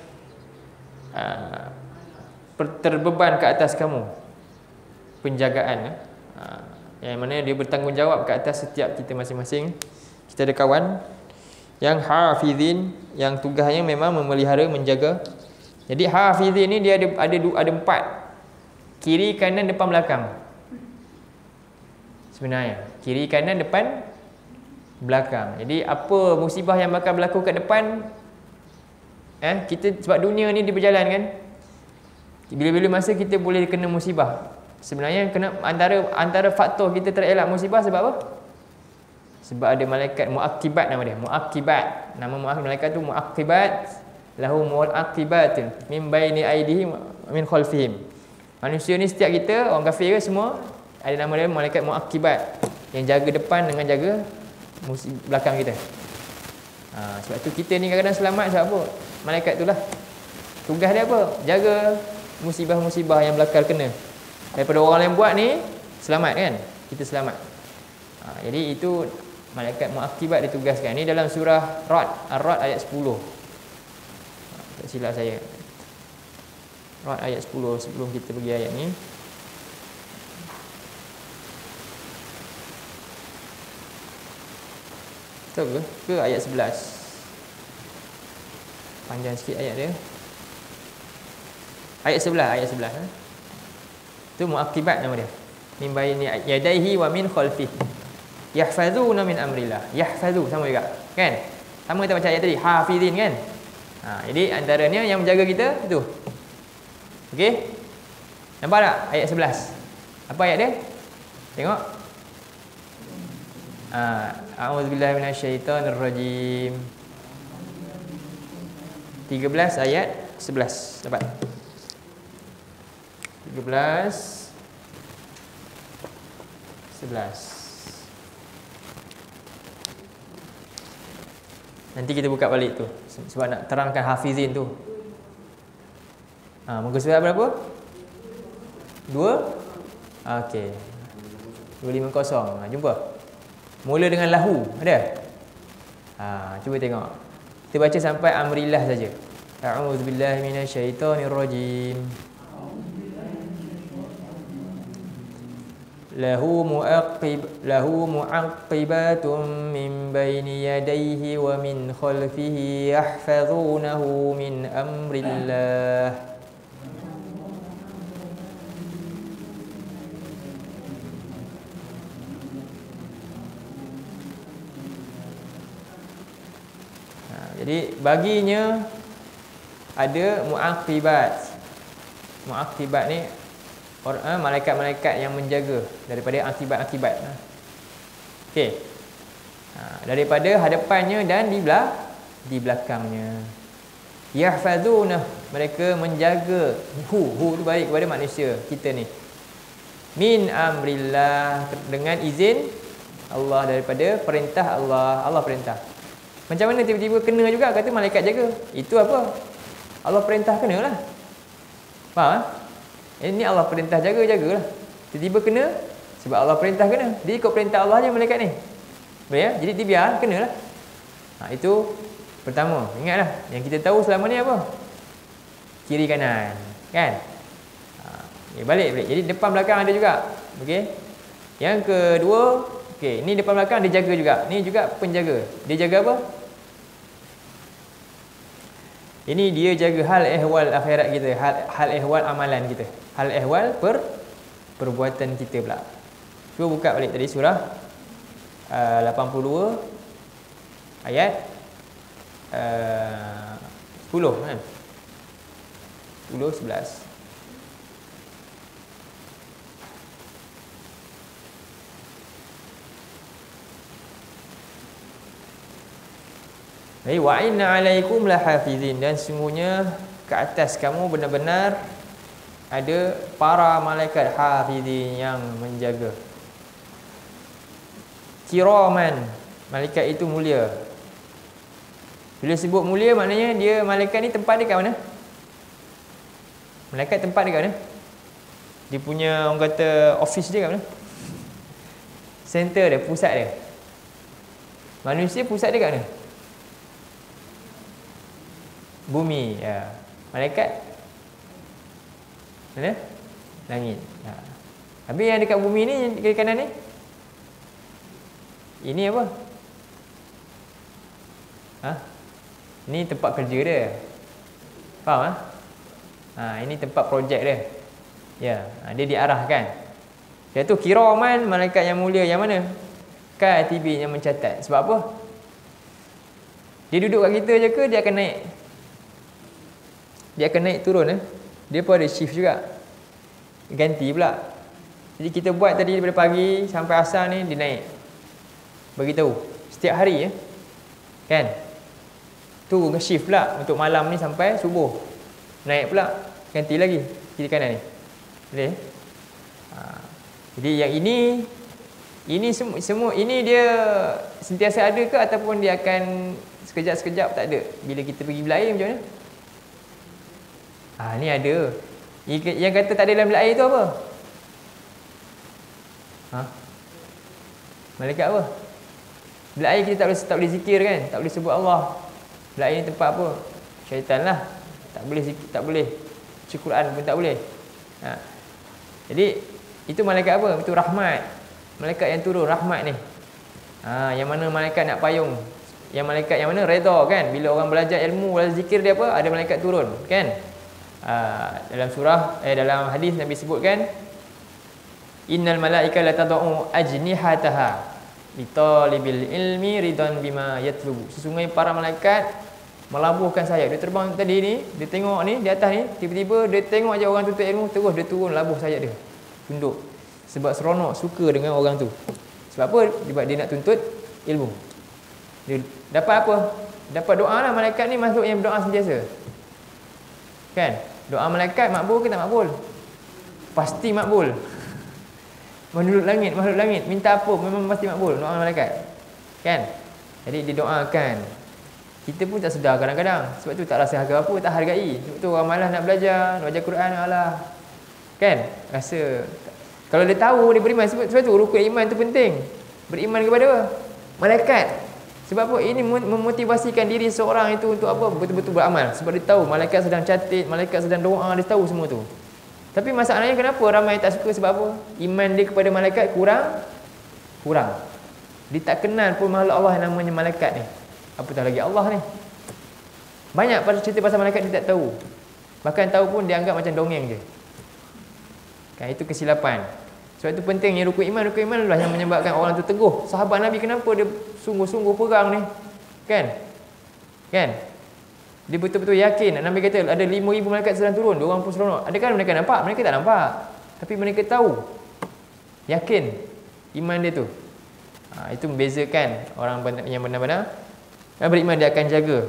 terbeban ke atas kamu penjagaan, yang mana dia bertanggungjawab ke atas setiap kita masing-masing. Kita ada kawan yang hafizin, yang tugasnya memang memelihara, menjaga. Jadi hafizin ni dia ada empat, kiri, kanan, depan, belakang. Sebenarnya kiri, kanan, depan, belakang. Jadi apa musibah yang bakal berlaku kat depan, kita, sebab dunia ni dia berjalan kan, bila-bila masa kita boleh kena musibah. Sebenarnya kena antara faktor kita terelak musibah sebab apa? Sebab ada malaikat muakibat, nama dia muakibat. Nama malaikat tu muakibat, lahu muakibatun min baini aidihim min khalfihim. Manusia ni, setiap kita orang kafir ke semua, ada nama dia malaikat muakibat, yang jaga depan dengan jaga belakang kita. Sebab tu kita ni kadang-kadang selamat sebab apa? Malaikat tu lah. Tugas dia apa? Jaga musibah-musibah yang belakang kena. Daripada orang yang buat ni, selamat kan? Kita selamat. Jadi itu malaikat muakibat ditugaskan. Ini dalam surah Ra'd, Ar-Ra'd ayat 10. Tak silap saya. Ra'd ayat 10, sebelum kita pergi ayat ni. Betul ke? Ke ayat 11? Panjang sikit ayat dia. Ayat 11. Itu muakibat nama dia. Min baini yadayhi wa min khalfihi. Yahfazuna min amrillah. Yahfazu sama juga. Kan? Sama kita baca ayat tadi, hafizin kan? Jadi antaranya yang menjaga kita itu. Okey? Nampak tak ayat 11? Apa ayat dia? Tengok. A'udzubillahi minasyaitonirrajim. 13 ayat 11. Dapat? 13 11. Nanti kita buka balik tu sebab nak terangkan hafizin tu. Muka surat berapa? 2. Okey. 250. Jumpa. Mula dengan lahu, ada? Cuba tengok. Kita baca sampai amrillah saja. A'udzubillahi minasyaitonirrajim. Lahu mu'aqibatun min baini yadayhi wa min khalfihi yahfazunahu min amrillah. Jadi baginya ada muaqibat. Muaqibat ni malaikat-malaikat yang menjaga daripada akibat-akibat. Okey. Daripada hadapannya dan di belakangnya. Yahfazuna, mereka menjaga. Hu tu balik kepada manusia kita ni. Min amrillah, dengan izin Allah, daripada perintah Allah. Allah perintah. Macam mana tiba-tiba kena juga kata malaikat jaga? Itu apa? Allah perintah kenalah. Faham? Ini Allah perintah jagalah. Tiba-tiba kena sebab Allah perintah kena. Dia ikut perintah Allah je malaikat ni. Boleh ya? Jadi dia biar kenalah. Itu pertama. Ingatlah, yang kita tahu selama ni apa? Kiri kanan, kan? Balik. Jadi depan belakang ada juga. Okey. Yang kedua, okey, ni depan belakang dia jaga juga. Ni juga penjaga. Dia jaga apa? Ini dia jaga hal ehwal akhirat kita, hal ehwal amalan kita, hal ehwal perbuatan kita pula. Cuba buka balik tadi surah 82 ayat 10 kan? 10 11. Wa inna alaikum lahafizin, dan sungguhnya ke atas kamu benar-benar ada para malaikat hafizin yang menjaga. Kiraman, malaikat itu mulia. Bila sebut mulia maknanya dia malaikat ni tempat dia kat mana? Malaikat tempat dia kat mana? Dia punya orang kata office dia kat mana? Center dia, pusat dia. Manusia pusat dia kat mana? Bumi, ya. Malaikat mana? Langit. Habis yang dekat bumi ni, kiri kanan ni, ini apa? Ini tempat kerja dia. Faham? Ini tempat projek dia. Ya, dia diarahkan. Iaitu kiraman, malaikat yang mulia yang mana? Katibin, yang mencatat. Sebab apa? Dia duduk kat kita je ke dia akan naik? Dia akan naik turun. Dia pun ada shift juga. Ganti pula. Jadi kita buat tadi daripada pagi sampai asar ni dia naik. Bagi tahu setiap hari ya. Kan? Tu nge-shift pula untuk malam ni sampai subuh. Naik pula, ganti lagi kiri kanan ni. Boleh? Jadi yang ini semua ini dia sentiasa ada ke ataupun dia akan sekejap-sekejap tak ada? Bila kita pergi bilik air macam mana? Ni ada. Yang kata tak ada dalam bilik air tu apa? Malaikat apa? Bilik air kita tak boleh zikir kan? Tak boleh sebut Allah. Bilik air ni tempat apa? Syaitan lah. Tak boleh zikir, tak boleh. Baca Quran pun tak boleh. Jadi itu malaikat apa? Itu rahmat. Malaikat yang turun rahmat ni. Yang mana malaikat nak payung. Yang malaikat yang mana? Redha kan? Bila orang belajar ilmu, belajar zikir dia apa? Ada malaikat turun kan? Dalam surah dalam hadis Nabi sebutkan innal malaika la tad'u ajnihataha li talibil ilmi ridan bima yatlubu. Sesungguhnya para malaikat melabuhkan sayap. Dia terbang tadi ni, dia tengok ni di atas ni, tiba-tiba dia tengok aja orang tuntut ilmu, terus dia turun labuh sayap dia. Tunduk. Sebab seronok, suka dengan orang tu. Sebab apa? Sebab dia nak tuntut ilmu. Dia dapat apa? Dapat doa lah. Malaikat ni makhluk yang berdoa sentiasa. Kan? Doa malaikat makbul ke tak makbul? Pasti makbul. Makhluk langit, minta apa memang pasti makbul doa malaikat. Kan? Jadi didoakan. Kita pun tak sedar kadang-kadang. Sebab tu tak rasa harga apa, tak hargai. Sebab tu orang malas nak belajar Quran, alah. Kan? Rasa kalau dia tahu dia beriman, sebab tu rukun iman tu penting. Beriman kepada apa? Malaikat. Sebab apa? Ini memotivasikan diri seorang itu untuk apa? Betul-betul beramal. Sebab dia tahu malaikat sedang catat, malaikat sedang doa, dia tahu semua tu. Tapi masalahnya kenapa ramai tak suka? Sebab apa? Iman dia kepada malaikat kurang. Dia tak kenal pun makhluk Allah yang namanya malaikat ni. Apatah lagi Allah ni. Banyak cerita pasal malaikat dia tak tahu. Bahkan tahu pun dia anggap macam dongeng je. Kan, itu kesilapan. Sebab itu pentingnya rukun iman adalah yang menyebabkan orang tu teguh. Sahabat Nabi kenapa dia sungguh-sungguh perang ni? Kan? Kan? Dia betul-betul yakin. Nabi kata ada 5,000 malaikat sedang turun, dia orang pun seronok. Adakah mereka nampak? Mereka tak nampak. Tapi mereka tahu. Yakin iman dia tu. Itu membezakan orang yang benar-benar beriman, dia akan jaga.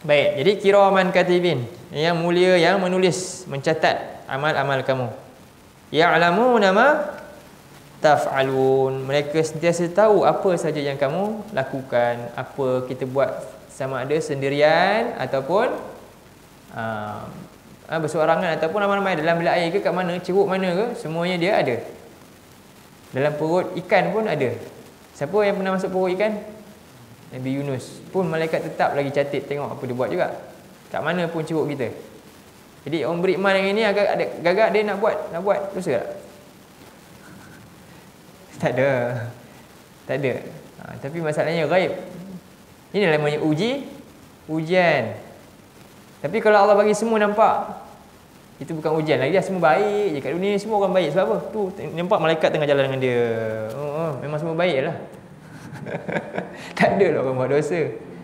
Baik, jadi kiraman katibin, yang mulia, yang menulis, mencatat amal-amal kamu. Ya'lamuna ma taf'alun. Mereka sentiasa tahu apa saja yang kamu lakukan, apa kita buat, sama ada sendirian ataupun berseorangan ataupun ramai-ramai, dalam bilik air ke, kat mana, ceruk mana ke, semuanya dia ada. Dalam perut ikan pun ada. Siapa yang pernah masuk perut ikan? Nabi Yunus. Pun malaikat tetap lagi catat, tengok apa dia buat juga. Kat mana pun ceruk kita. Jadi orang beriman yang ini agak ada gagak dia nak buat dosa tak? Tak ada. Tak ada. Tapi masalahnya ghaib. Ini namanya ujian. Tapi kalau Allah bagi semua nampak, itu bukan ujian lagi, dah semua baik je. Kat dunia ni semua orang baik. Sebab apa? Tu nampak malaikat tengah jalan dengan dia. Memang semua baik lah. Tak ada lah orang buat dosa.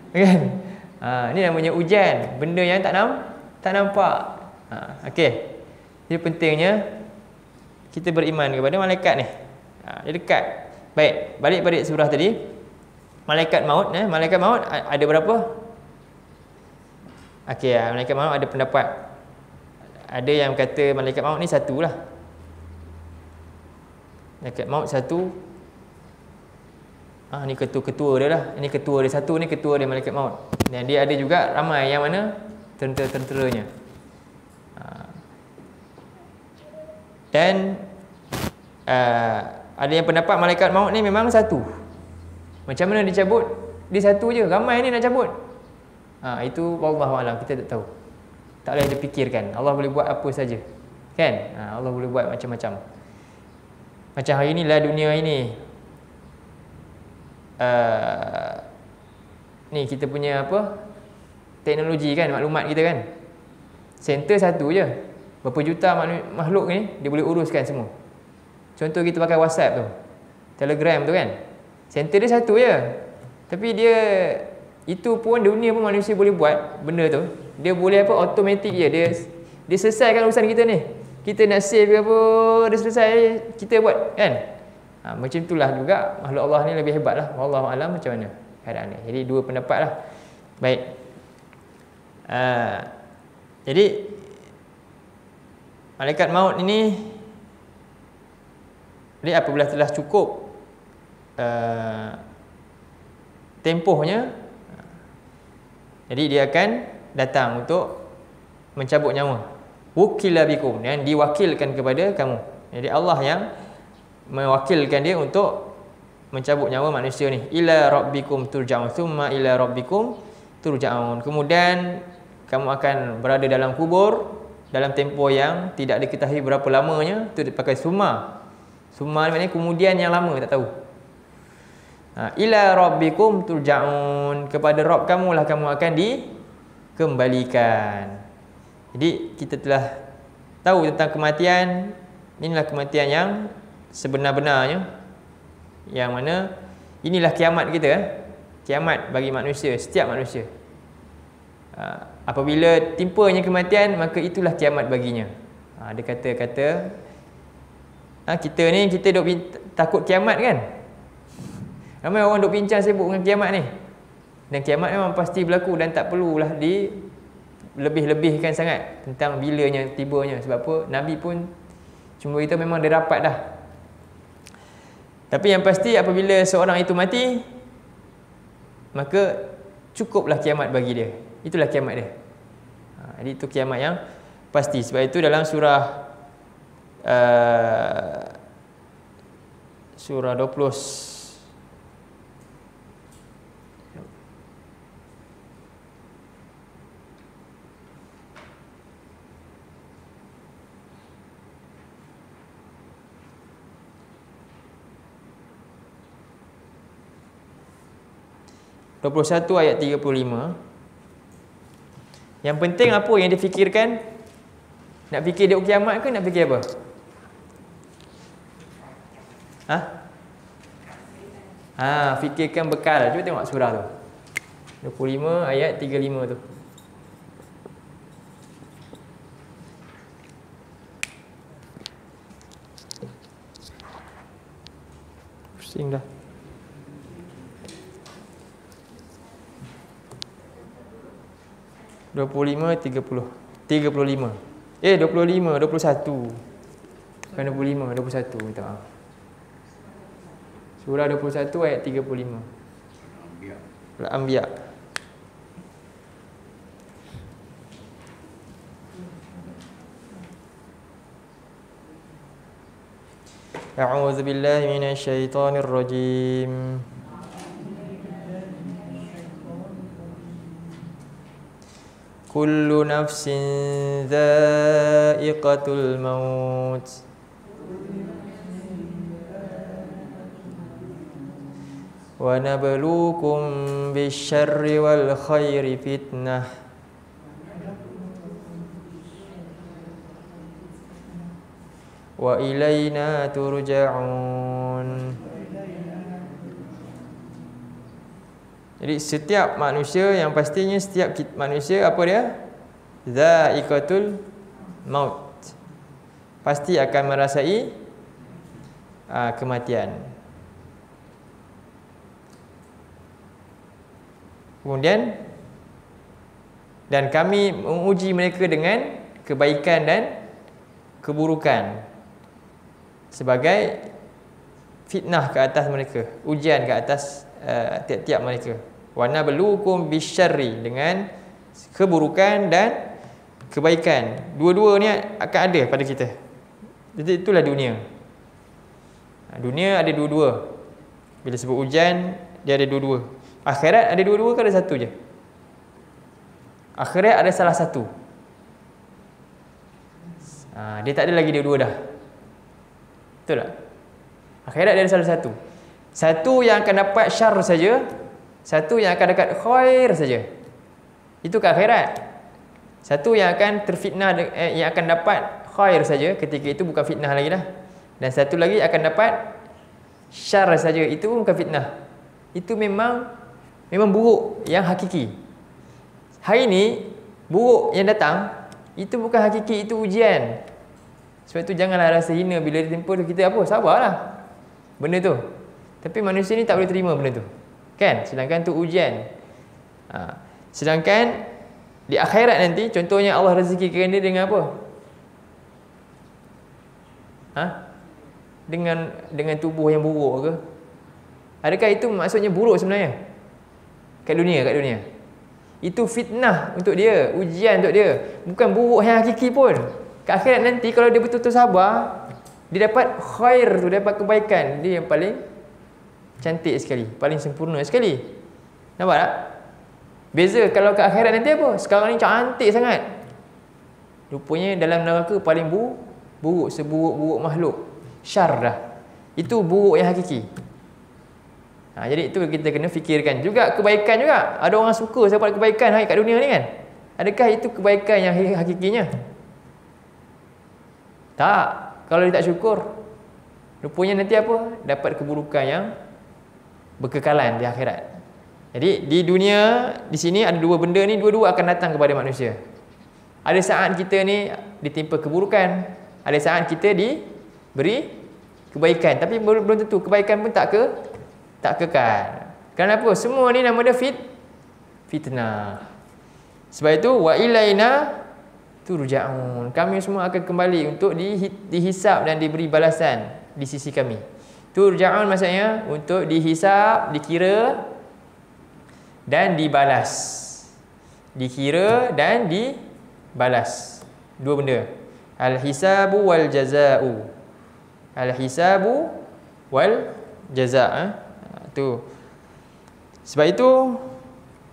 Kan? Ini namanya ujian. Benda yang tak nampak. Okey. Jadi pentingnya kita beriman kepada malaikat ni. Dia dekat. Baik, balik pada surah tadi. Malaikat maut, malaikat maut ada berapa? Okey, malaikat maut ada pendapat. Ada yang kata malaikat maut ni satu lah. Malaikat maut satu. Ni ketua dia lah. Ini ketua dia satu, ni ketua dia malaikat maut. Dan dia ada juga ramai yang mana tentera-tenteranya. Dan ada yang pendapat malaikat maut ni memang satu. Macam mana dia cabut? Dia satu je, ramai ni nak cabut. Itu wallahu alam, kita tak tahu. Tak boleh dipikirkan. Allah boleh buat apa saja. Kan? Allah boleh buat macam-macam. Macam hari ni lah dunia ini. Ni kita punya apa? Teknologi kan, maklumat kita kan. Center satu je. Berapa juta makhluk ni dia boleh uruskan semua. Contoh kita pakai WhatsApp tu, Telegram tu kan. Center dia satu je. Tapi dia itu pun dunia pun manusia boleh buat benda tu. Dia boleh apa, automatik je. Dia selesaikan urusan kita ni. Kita nak save ke apa, dia selesai, kita buat kan. Macam itulah juga makhluk Allah ni lebih hebat lah. Wallahu alam macam mana keadaan ni. Jadi dua pendapat lah. Baik. Jadi malaikat maut ini, jadi apabila telah cukup tempohnya, jadi dia akan datang untuk mencabut nyawa. Wukila bikum, dan diwakilkan kepada kamu. Jadi Allah yang mewakilkan dia untuk mencabut nyawa manusia ni. Ila rabbikum turja'un, thumma ila rabbikum turja'un. Kemudian kamu akan berada dalam kubur dalam tempoh yang tidak diketahui berapa lamanya. Itu dipakai summa. Summa ni maknanya kemudian yang lama, tak tahu. Ila rabbikum turja'un, kepada Rabb kamu lah kamu akan dikembalikan. Jadi kita telah tahu tentang kematian. Inilah kematian yang sebenar-benarnya, yang mana inilah kiamat kita. Kiamat bagi manusia, setiap manusia. Apabila timpanya kematian, maka itulah kiamat baginya. Ada kata-kata kita ni, kita duk takut kiamat kan. Ramai orang duk bincang sibuk dengan kiamat ni. Dan kiamat memang pasti berlaku dan tak perlulah lebih-lebihkan sangat tentang bilanya, tibanya. Sebab apa? Nabi pun cuma kita memang dia rapat dah. Tapi yang pasti apabila seorang itu mati, maka cukuplah kiamat bagi dia. Itulah kiamat dia. Jadi itu kiamat yang pasti. Sebab itu dalam surah 21 ayat 35. Yang penting apa yang difikirkan? Nak fikir dia kiamat ke nak fikir apa? Fikirkan bekal. Cuba tengok surah tu. 25 ayat 35 tu. Pusing dah. Dua puluh lima, 30. 35. 25, 21. Bukan 25, 21. Minta maaf. Surah 21 ayat 35. Al-Anbiya. A'udzu billahi minasy syaithanir rajim. Kullu nafsin dha'iqatul maut. Wa nabluukum bisyarri wal khairi fitnah. Wa ilaina turja'un. Jadi setiap manusia, yang pastinya setiap manusia apa dia? Dha'iqatul maut. Pasti akan merasai kematian. Kemudian, dan kami menguji mereka dengan kebaikan dan keburukan sebagai fitnah ke atas mereka, ujian ke atas tiap-tiap mereka. Wa nabluukum bisyarri, dengan keburukan dan kebaikan. Dua-dua ni akan ada pada kita. Jadi itulah dunia. Dunia ada dua-dua. Bila sebut ujian, dia ada dua-dua. Akhirat ada dua-dua ke ada satu je? Akhirat ada salah satu. Dia tak ada lagi dua-dua dah. Betul tak? Akhirat dia ada salah satu. Satu yang akan dapat syar saja, satu yang akan dapat khair saja. Itu ke akhirat. Satu yang akan terfitnah, yang akan dapat khair saja, ketika itu bukan fitnah lagi dah. Dan satu lagi akan dapat syar saja, itu pun bukan fitnah. Itu memang buruk yang hakiki. Hari ni buruk yang datang itu bukan hakiki, itu ujian. Sebab itu janganlah rasa hina bila ditimpa tu. Kita apa? Sabarlah benda tu. Tapi manusia ni tak boleh terima benda tu, kan? Sedangkan tu ujian. Sedangkan di akhirat nanti, contohnya Allah rezekikan dia dengan apa? Dengan tubuh yang buruk ke? Adakah itu maksudnya buruk sebenarnya? Kat dunia. Itu fitnah untuk dia, ujian untuk dia. Bukan buruk yang hakiki pun. Kat akhirat nanti kalau dia betul-betul sabar, dia dapat khair tu, dapat kebaikan. Dia yang paling cantik sekali, paling sempurna sekali. Nampak tak? Beza kalau kat akhirat nanti apa? Sekarang ni cantik sangat, rupanya dalam neraka paling buruk, seburuk-buruk makhluk. Syar dah. Itu buruk yang hakiki. Jadi itu kita kena fikirkan. Juga kebaikan juga. Ada orang suka dapat kebaikan kat dunia ni kan? Adakah itu kebaikan yang hakikinya? Tak. Kalau dia tak syukur, rupanya nanti apa? Dapat keburukan yang berkekalan di akhirat. Jadi di dunia, di sini ada dua benda ni, dua-dua akan datang kepada manusia. Ada saat kita ni ditimpa keburukan, ada saat kita diberi kebaikan. Tapi belum tentu kebaikan pun tak kekal. Kenapa? Semua ni nama dia fitnah. Sebab itu wa ilaina turja'un. Kami semua akan kembali untuk dihisap dan diberi balasan di sisi kami. Turja'un maksudnya untuk dihisap, dikira dan dibalas. Dikira dan dibalas. Dua benda. Al-hisabu wal jaza'u. Al-hisabu wal jaza'. Tu. Sebab itu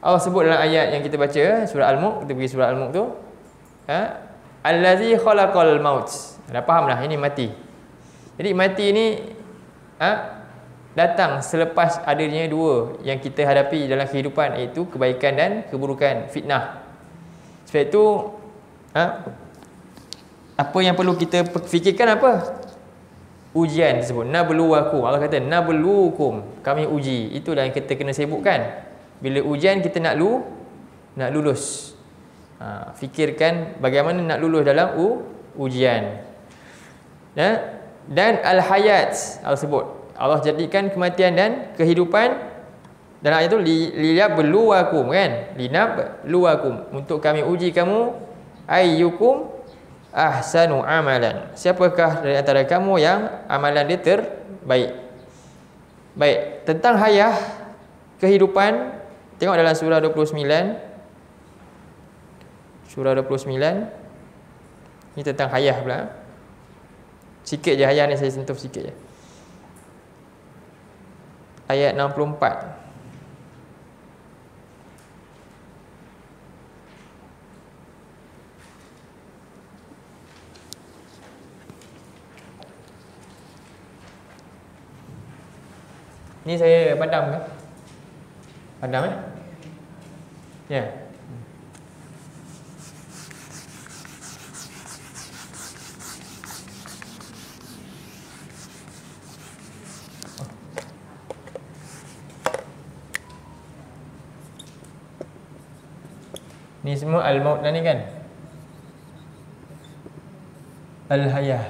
Allah sebut dalam ayat yang kita baca, surah Al-Mulk, kita pergi surah Al-Mulk tu. Allazi khalaqal maut. Dah faham dah, ini mati. Jadi mati ni datang selepas adanya dua yang kita hadapi dalam kehidupan, iaitu kebaikan dan keburukan, fitnah. Sebab itu apa yang perlu kita fikirkan apa? Ujian tersebut. Nabluwakum. Allah kata nabluukum, kami uji. Itulah yang kita kena sibukkan. Bila ujian kita nak lulus. Fikirkan bagaimana nak lulus dalam ujian. Dan al-hayat, Allah sebut. Allah jadikan kematian dan kehidupan dalam ayat itu liyabluwakum kan? Linabluwakum, untuk kami uji kamu, ayyukum ahsanu amalan. Siapakah dari antara kamu yang amalan dia terbaik? Baik, tentang hayah kehidupan, tengok dalam surah 29. Surah 29 ni tentang hayah pula. Sikit je hayah ni, saya sentuh sikit je. Ayat 64. Ni saya padam ke? Padam Ya. Ni semua al-maut dah ni kan? Al-hayah.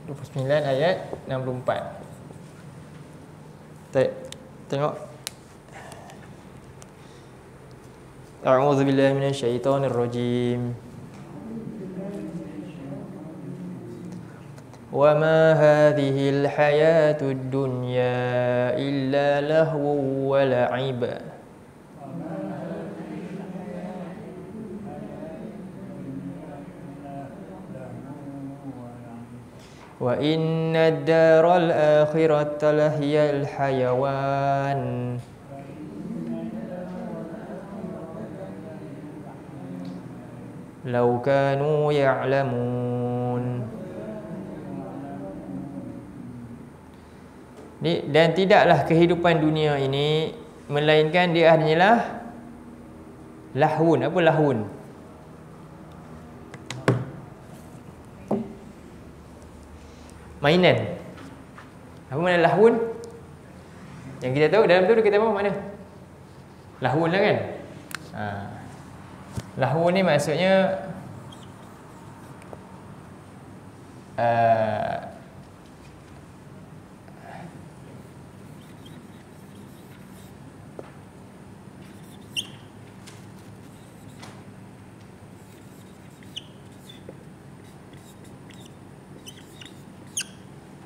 29 ayat 64. Tengok. A'udzu billahi minasyaitonir rajim. Wa ma hadhil hayatud dunya illa lahwu wa la'ib. Wa inna ad-daral akhirata lahiyal hayawan law kanu ya'lamun. Dan tidaklah kehidupan dunia ini melainkan dia hanyalah lahun. Apa lahun? Mainan. Apa makna lahun? Yang kita tahu dalam tu kita tahu mana? Lahun lah kan? Lahun ni maksudnya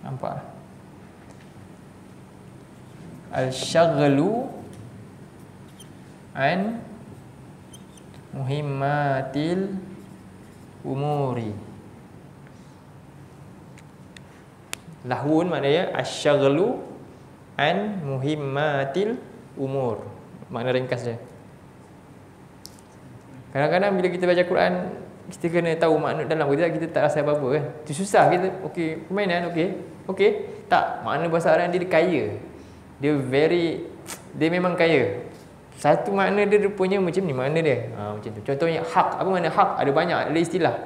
nampak al-syaghlu an muhimmatil umuri. Lahun maknanya asy-syaghlu an muhimmatil umur. Makna ringkas dia. Kadang-kadang bila kita baca Quran, kita kena tahu makna dalam, kita tak rasa apa-apa kan. Itu susah kita. Okey, permainan okey. Tak, makna bahasa Arab dia kaya. Dia memang kaya. Satu makna dia rupanya macam ni makna dia. Macam tu. Contohnya hak. Apa makna hak? Ada banyak, ada istilah.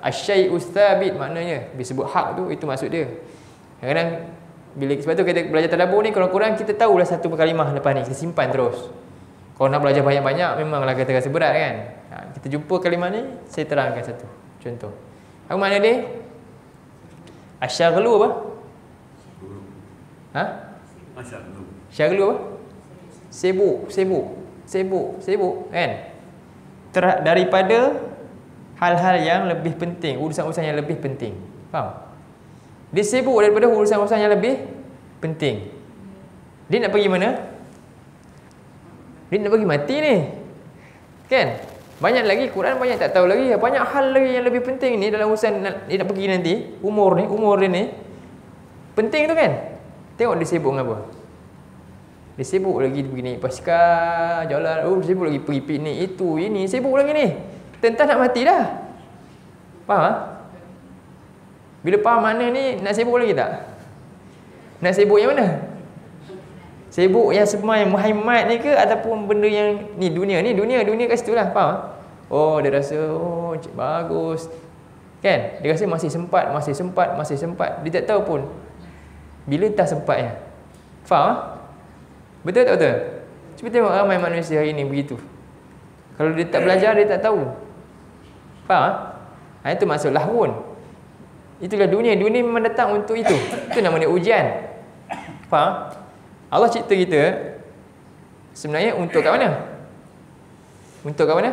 Asy-syai'u tsabit maknanya. Bila sebut hak tu, itu maksud dia. Kadang-kadang sebab tu kita belajar tadabbur ni, kalau Quran kita tahulah satu kalimah lepas ni, kita simpan terus. Kalau nak belajar banyak-banyak memanglah kita rasa berat kan. Kita jumpa kalimah ni, saya terangkan satu contoh. Apa makna dia? Asy-syaghlu apa? Syaghlu apa? Sibuk kan? Daripada hal-hal yang lebih penting, urusan-urusan yang lebih penting. Faham? Dia sibuk daripada urusan-urusan yang lebih penting. Dia nak pergi mana? Dia nak pergi mati ni. Kan? Banyak lagi, Quran banyak tak tahu lagi. Banyak hal lagi yang lebih penting ni dalam urusan dia nak pergi nanti. Umur dia ni. Penting tu kan? Tengok dia sibuk dengan apa? Dia sibuk lagi pergi naik basikal, jalan. Sibuk lagi pergi piknik itu, ini. Sibuk lagi ni. Tentang nak mati dah. Faham? Bila faham makna ni, nak sibuk lagi tak? Nak sibuk yang mana? Sibuk yang semua yang muhimmat ni ke, ataupun benda yang ni dunia kat situ lah. Faham? Oh, dia rasa bagus. Kan? Dia rasa masih sempat. Dia tak tahu pun bila dah sempatnya. Faham? Betul tak betul? Cuba tengok ramai manusia hari ni begitu. Kalau dia tak belajar, dia tak tahu. Faham? Itu maksud lahun. Itulah dunia. Dunia memang datang untuk itu. Itu namanya ujian. Faham? Allah cipta kita sebenarnya untuk kat mana? Untuk kat mana?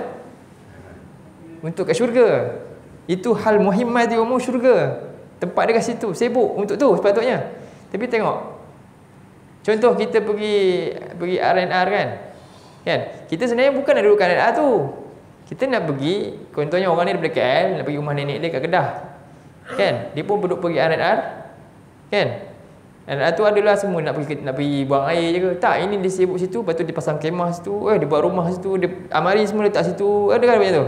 Untuk kat syurga. Itu hal muhimmati umum syurga. Tempat dia kat situ. Sibuk untuk tu sepatutnya. Tapi tengok, contoh kita pergi R&R kan? Kita sebenarnya bukan nak duduk kat R&R tu. Kita nak pergi, contohnya orang ni daripada KL, nak pergi rumah nenek dia kat Kedah. Kan? Dia pun duduk pergi R&R. Kan? R&R tu adalah semua nak pergi buang air je ke? Tak, ini dia sibuk situ, lepas tu dia pasang kemah situ, dia buat rumah situ, dia amari semua letak situ. Ada kan macam tu?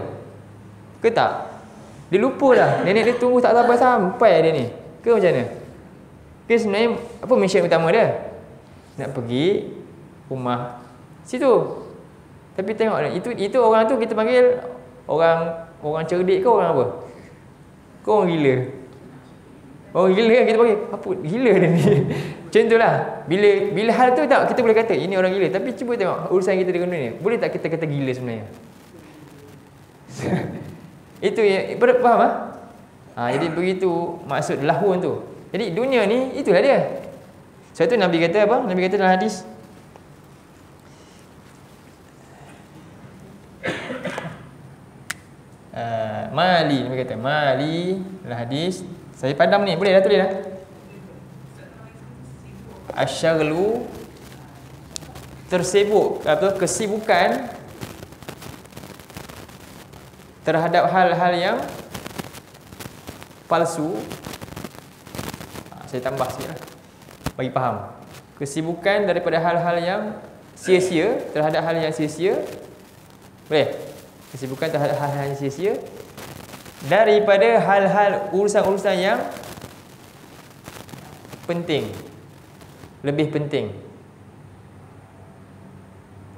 Ke tak? Dia lupa dah. Nenek dia tunggu tak sampai dia ni. Ke macam mana? Ke sebenarnya apa mission utama dia? Nak pergi rumah situ. Tapi tengok itu orang tu kita panggil orang cerdik ke orang apa? Ke orang gila? Orang gila kan kita panggil. Apa gila dia ni? Contohlah, bila hal tu tak kita boleh kata ini orang gila, tapi cuba tengok urusan kita dengan dunia. Boleh tak kita kata gila sebenarnya? Itu yang faham ah? Jadi begitu maksud lahun tu. Jadi dunia ni itulah dia. Sebab tu Nabi kata apa? Nabi kata dalam hadis, Mali, Nabi kata Mali dalam hadis. Saya padam ni, boleh dah tulis dah. Asyaglu, tersibuk atau kesibukan terhadap hal-hal yang palsu. Saya tambah sikit lah bagi faham. Kesibukan daripada hal-hal yang sia-sia, terhadap hal yang sia-sia. Boleh? Kesibukan terhadap hal-hal yang sia-sia daripada hal-hal urusan-urusan yang penting, lebih penting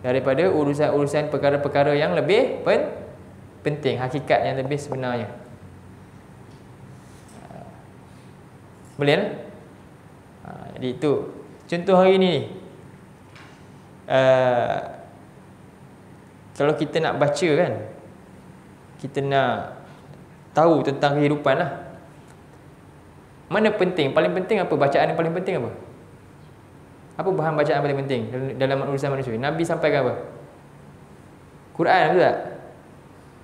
daripada urusan-urusan perkara-perkara yang lebih penting, hakikat yang lebih sebenarnya. Boleh lah? Jadi itu contoh hari ni. Kalau kita nak baca kan, kita nak tahu tentang kehidupan lah. Mana penting? Paling penting apa? Bacaan yang paling penting apa? Apa bahan bacaan paling penting dalam urusan manusia? Nabi sampaikan apa? Quran, betul tak?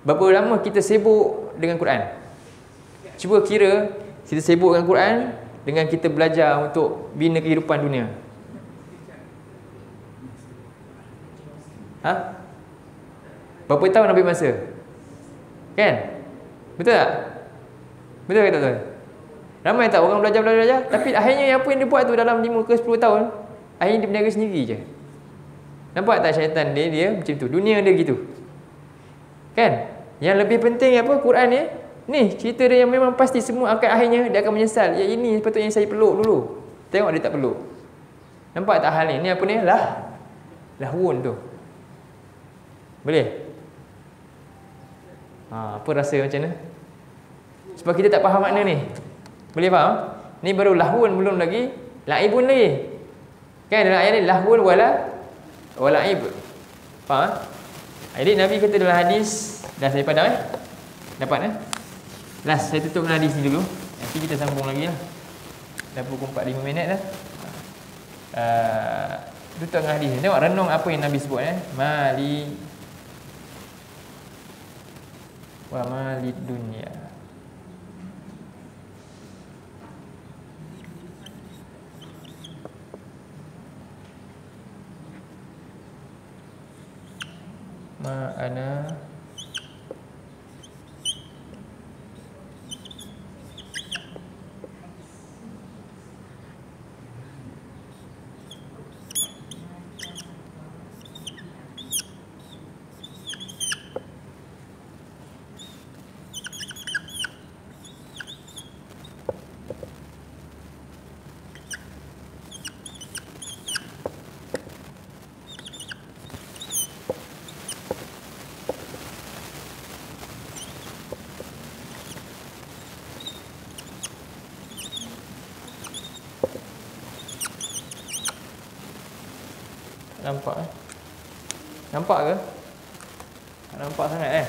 Berapa lama kita sibuk dengan Quran? Cuba kira kita sibuk dengan Quran dengan kita belajar untuk bina kehidupan dunia. Berapa tahun habis masa? Kan? Betul tak? Betul ke tak betul? Ramai tak orang belajar, tapi akhirnya apa yang dia buat tu dalam 5 ke 10 tahun, akhirnya dia berniaga sendiri je. Nampak tak syaitan dia macam tu. Dunia dia gitu. Kan? Yang lebih penting apa? Quran ni. Ni cerita dia yang memang pasti semua akan akhirnya dia akan menyesal. Ya ini sepatutnya saya peluk dulu. Tengok dia tak peluk. Nampak tak hal ni? Ni apa ni? Lahun tu. Boleh? Apa rasa macam mana? Sebab kita tak faham makna ni. Boleh faham? Ni baru lahun, belum lagi laibun lagi. Kan dalam ayat ni lahun walaib. Faham? Jadi Nabi kata dalam hadis, dah saya padam dapat last saya tutup dengan hadis ni dulu. Nanti kita sambung lagi lah. Dah pukul 45 minit dah. Tutup dengan hadis ni. Tengok renung apa yang Nabi sebut Mali wa malid dunya. Ma ana nampak Nampak ke? Tak nampak sangat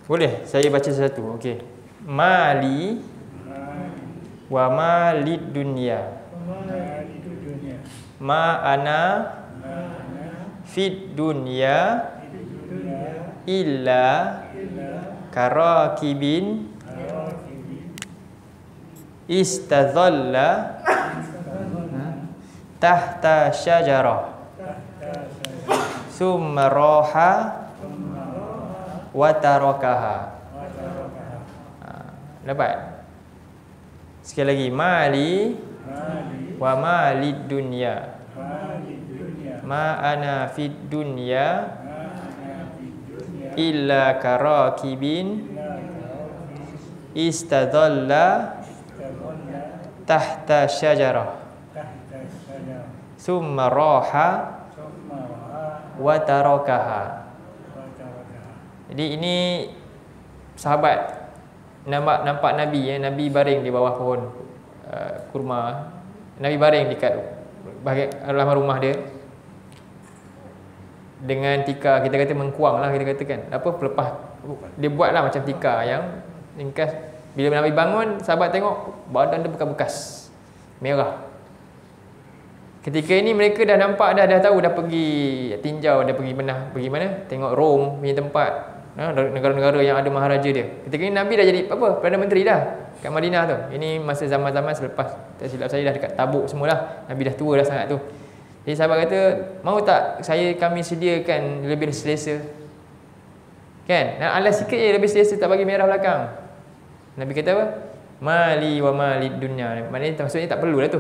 Boleh saya baca satu. Okey. Mali wa malid dunya. Ma ana fid dunya illa karakibin istadhalla tahta syajarah summa raha wa tarakaha. Dapat? Sekali lagi, mali wa malid dunya. Ma ana fid dunya illa karakibin istadhalla tahta syajarah summa raha wa tarakaha. Jadi ini sahabat nampak Nabi Nabi baring di bawah pohon kurma. Nabi baring dekat bahagian halaman rumah dia dengan tikar, kita kata mengkuang lah, kita katakan apa, pelepah. Dia buatlah macam tikar yang ringkas. Bila Nabi bangun, sahabat tengok badan dia bekas-bekas merah. Ketika ini mereka dah nampak, dah tahu, dah pergi tinjau, dah pergi mana? Tengok Rom punya tempat, negara-negara yang ada maharaja dia. Ketika ini Nabi dah jadi apa? Perdana Menteri dah kat Madinah tu. Ini masa zaman-zaman selepas, tak silap saya, dah dekat Tabuk semualah. Nabi dah tua dah sangat tu. Jadi sahabat kata, mau tak kami sediakan lebih selesa? Kan? Alas sikit je lebih selesa, tak bagi merah belakang. Nabi kata apa? Mali wa malid dunya. Maknanya maksudnya tak perlulah tu.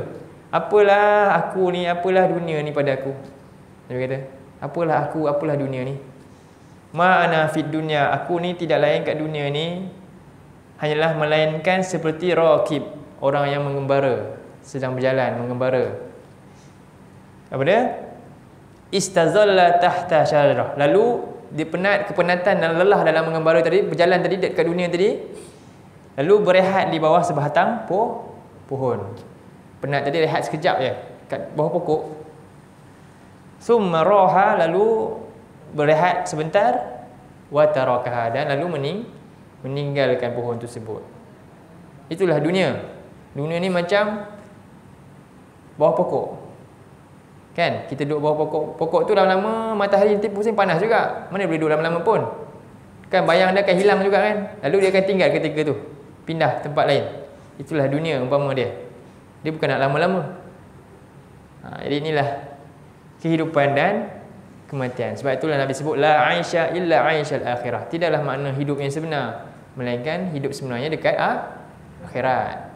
Apalah aku ni, apalah dunia ni pada aku. Nabi kata, apalah aku, apalah dunia ni. Ma ana fid dunya, aku ni tidak lain kat dunia ni hanyalah melainkan seperti raqib, orang yang mengembara, sedang berjalan mengembara. Apa dia? Istazalla tahta syajarah. Lalu dia kepenatan dan lelah dalam mengembara tadi, berjalan tadi dekat dunia tadi. Lalu berehat di bawah sebatang pohon. Penat tadi, rehat sekejap je kat bawah pokok. Summa raha, lalu berehat sebentar, wa tarakaha, dan lalu meninggalkan pohon tersebut. Itulah dunia. Dunia ni macam bawah pokok. Kan? Kita duduk bawah pokok. Pokok tu lama-lama matahari nanti pusing, panas juga. Mana boleh duduk lama-lama pun. Kan bayang dia akan hilang juga kan. Lalu dia akan tinggal ketika tu, pindah tempat lain. Itulah dunia umpama dia. Dia bukan nak lama-lama. Jadi inilah kehidupan dan kematian. Sebab itulah Nabi sebut la aisha illa aishal akhirah. Tidaklah makna hidup yang sebenar, melainkan hidup sebenarnya dekat akhirat.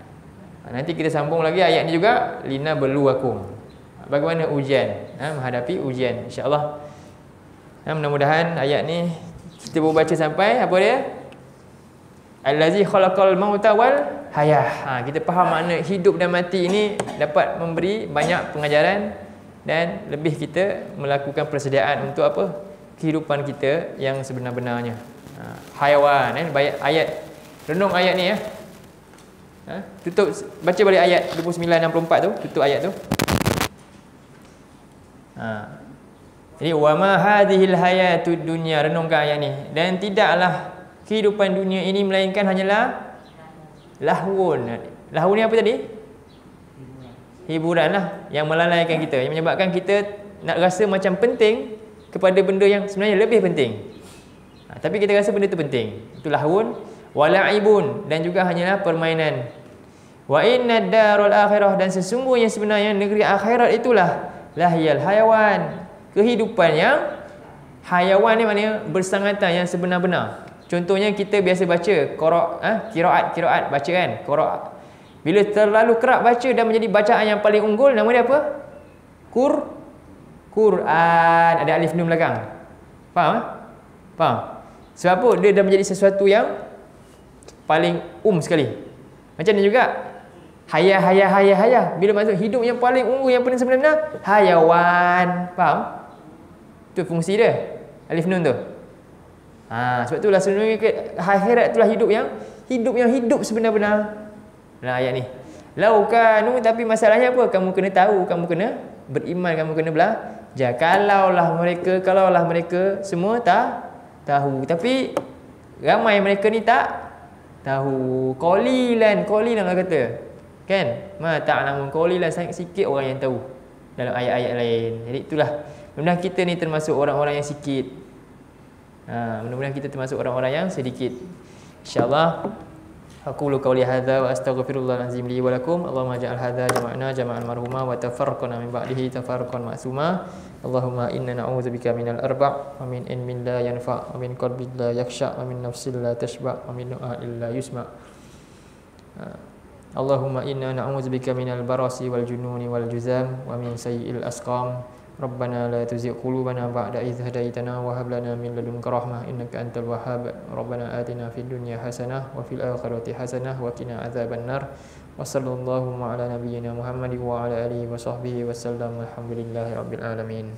Nanti kita sambung lagi ayat ni juga, lina beluakum. Bagaimana ujian, menghadapi ujian, insya-Allah. Mudah-mudahan ayat ni kita boleh baca sampai apa dia? Allazi khalaqal mauta wal hayah. Kita faham makna hidup dan mati ini dapat memberi banyak pengajaran dan lebih kita melakukan persediaan untuk apa? Kehidupan kita yang sebenar-benarnya. Hayawan, ayat renung ayat ni ya. Tutup, baca balik ayat 29-64 tu, tutup ayat tu. Jadi wa ma hadhil hayatud dunya, renungkan ayat ni. Dan tidaklah kehidupan dunia ini melainkan hanyalah lahwun. Lahwun ni apa tadi? Hiburan lah, yang melalaikan kita, yang menyebabkan kita nak rasa macam penting kepada benda yang sebenarnya lebih penting. Tapi kita rasa benda tu penting. Itu lahwun. Wala'ibun, dan juga hanyalah permainan. Wa inna darul akhirah, dan sesungguhnya sebenarnya negeri akhirat itulah lahyal hayawan, kehidupan yang hayawan ni maknanya bersangatan, yang sebenar-benar. Contohnya kita biasa baca qiraat baca kan, qiraat. Bila terlalu kerap baca dan menjadi bacaan yang paling unggul, nama dia apa? Quran. Ada alif nun belakang. Faham? Faham? Sebab apa? Dia dah menjadi sesuatu yang paling sekali. Macam ni juga hayah. Bila masuk hidup yang paling unggul, yang paling sebenar, hayawan. Faham? Itu fungsi dia, alif nun tu. Sebab itulah sebenarnya akhirat itulah hidup yang hidup sebenar-benar. Nah, ayat ni. Laukanu, tapi masalahnya apa? Kamu kena tahu, kamu kena beriman, kamu kena belajar. Kalaulah mereka semua tak tahu. Tapi ramai mereka ni tak tahu. Qalilan Allah kata. Kan? Ma ta'lamun, qalilan, sangat sikit orang yang tahu dalam ayat-ayat lain. Jadi itulah, mudah-mudahan kita ni termasuk orang-orang yang sikit. Mudah-mudahan kita termasuk orang-orang yang sedikit. InsyaAllah. Aqulu qawli hadza wa astaghfirullahal azim li wa lakum. Allahumma ja'al hadza jama'an marhuma wa tafarraqna min ba'dihi tafarruqan ma'suma. Allahumma inna na'udzubika minal arba' wa min ilmin la yanfa' wa min qalbin la yakhsha' wa min nafsin la tashba' wa min du'a'in la yusma'. Allahumma inna na'udzubika minal barasi wal jununi wal juzam wa min sayyi'il asqam. Rabbana la tuzigh qulubana ba'da idh hadaitana wa hab lana min ladunka rahmah innaka antal wahhab. Rabbana atina fid dunya hasanah wa fil akhirati hasanah wa qina adzabannar. Wa sallallahu ala nabiyyina Muhammad wa ala alihi wa sahbihi wa sallam. Alhamdulillahirabbil alamin.